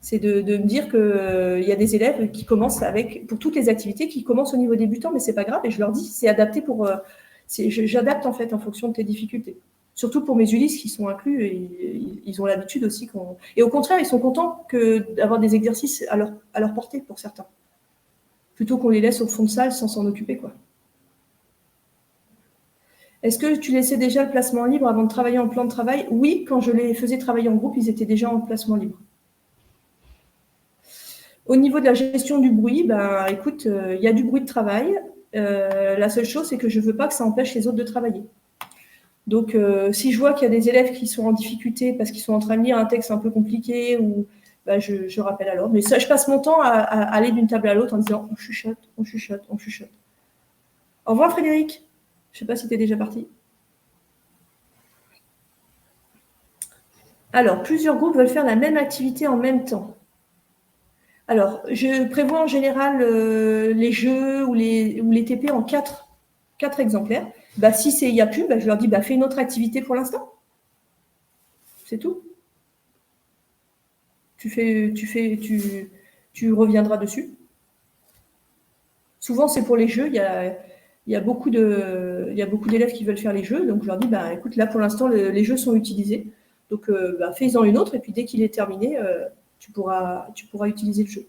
C'est de me dire qu'il y a des élèves qui commencent pour toutes les activités, qui commencent au niveau débutant, mais c'est pas grave. Et je leur dis, c'est adapté j'adapte en fait en fonction de tes difficultés. Surtout pour mes Ulysses qui sont inclus, et ils ont l'habitude aussi Et au contraire, ils sont contents d'avoir des exercices à leur portée pour certains. Plutôt qu'on les laisse au fond de salle sans s'en occuper, quoi. Est-ce que tu laissais déjà le placement libre avant de travailler en plan de travail? Oui, quand je les faisais travailler en groupe, ils étaient déjà en placement libre. Au niveau de la gestion du bruit, écoute, il y a du bruit de travail. La seule chose, c'est que je ne veux pas que ça empêche les autres de travailler. Donc, si je vois qu'il y a des élèves qui sont en difficulté parce qu'ils sont en train de lire un texte un peu compliqué, je rappelle à l'ordre. Mais ça, je passe mon temps à aller d'une table à l'autre en disant on chuchote, on chuchote, on chuchote. Au revoir Frédéric. Je ne sais pas si tu es déjà parti. Alors, plusieurs groupes veulent faire la même activité en même temps. Alors, je prévois en général les jeux ou les TP en 4 exemplaires. Si il n'y a plus, je leur dis fais une autre activité pour l'instant. C'est tout. Tu reviendras dessus. Souvent, c'est pour les jeux. il y a beaucoup d'élèves qui veulent faire les jeux. Donc, je leur dis, bah, écoute, là, pour l'instant, les jeux sont utilisés. Donc, bah, fais-en une autre. Et puis, dès qu'il est terminé, tu pourras utiliser le jeu.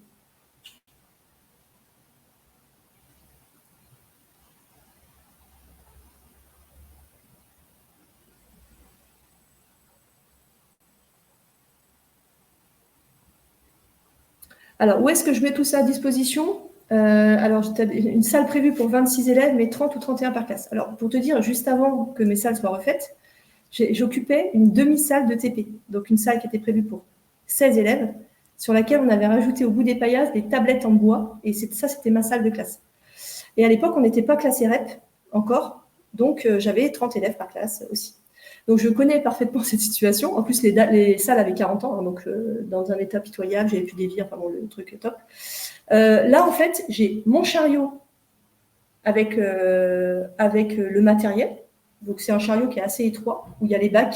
Alors, où est-ce que je mets tout ça à disposition? Alors, j'ai une salle prévue pour 26 élèves, mais 30 ou 31 par classe. Alors, pour te dire, juste avant que mes salles soient refaites, j'occupais une demi-salle de TP, donc une salle qui était prévue pour 16 élèves, sur laquelle on avait rajouté au bout des paillasses des tablettes en bois, et ça, c'était ma salle de classe. Et à l'époque, on n'était pas classé REP encore, donc j'avais 30 élèves par classe aussi. Donc, je connais parfaitement cette situation. En plus, les salles avaient 40 ans, hein, donc dans un état pitoyable, j'avais plus des vies, enfin bon, le truc est top. Là, en fait, j'ai mon chariot avec le matériel. Donc, c'est un chariot qui est assez étroit, où il y a les bacs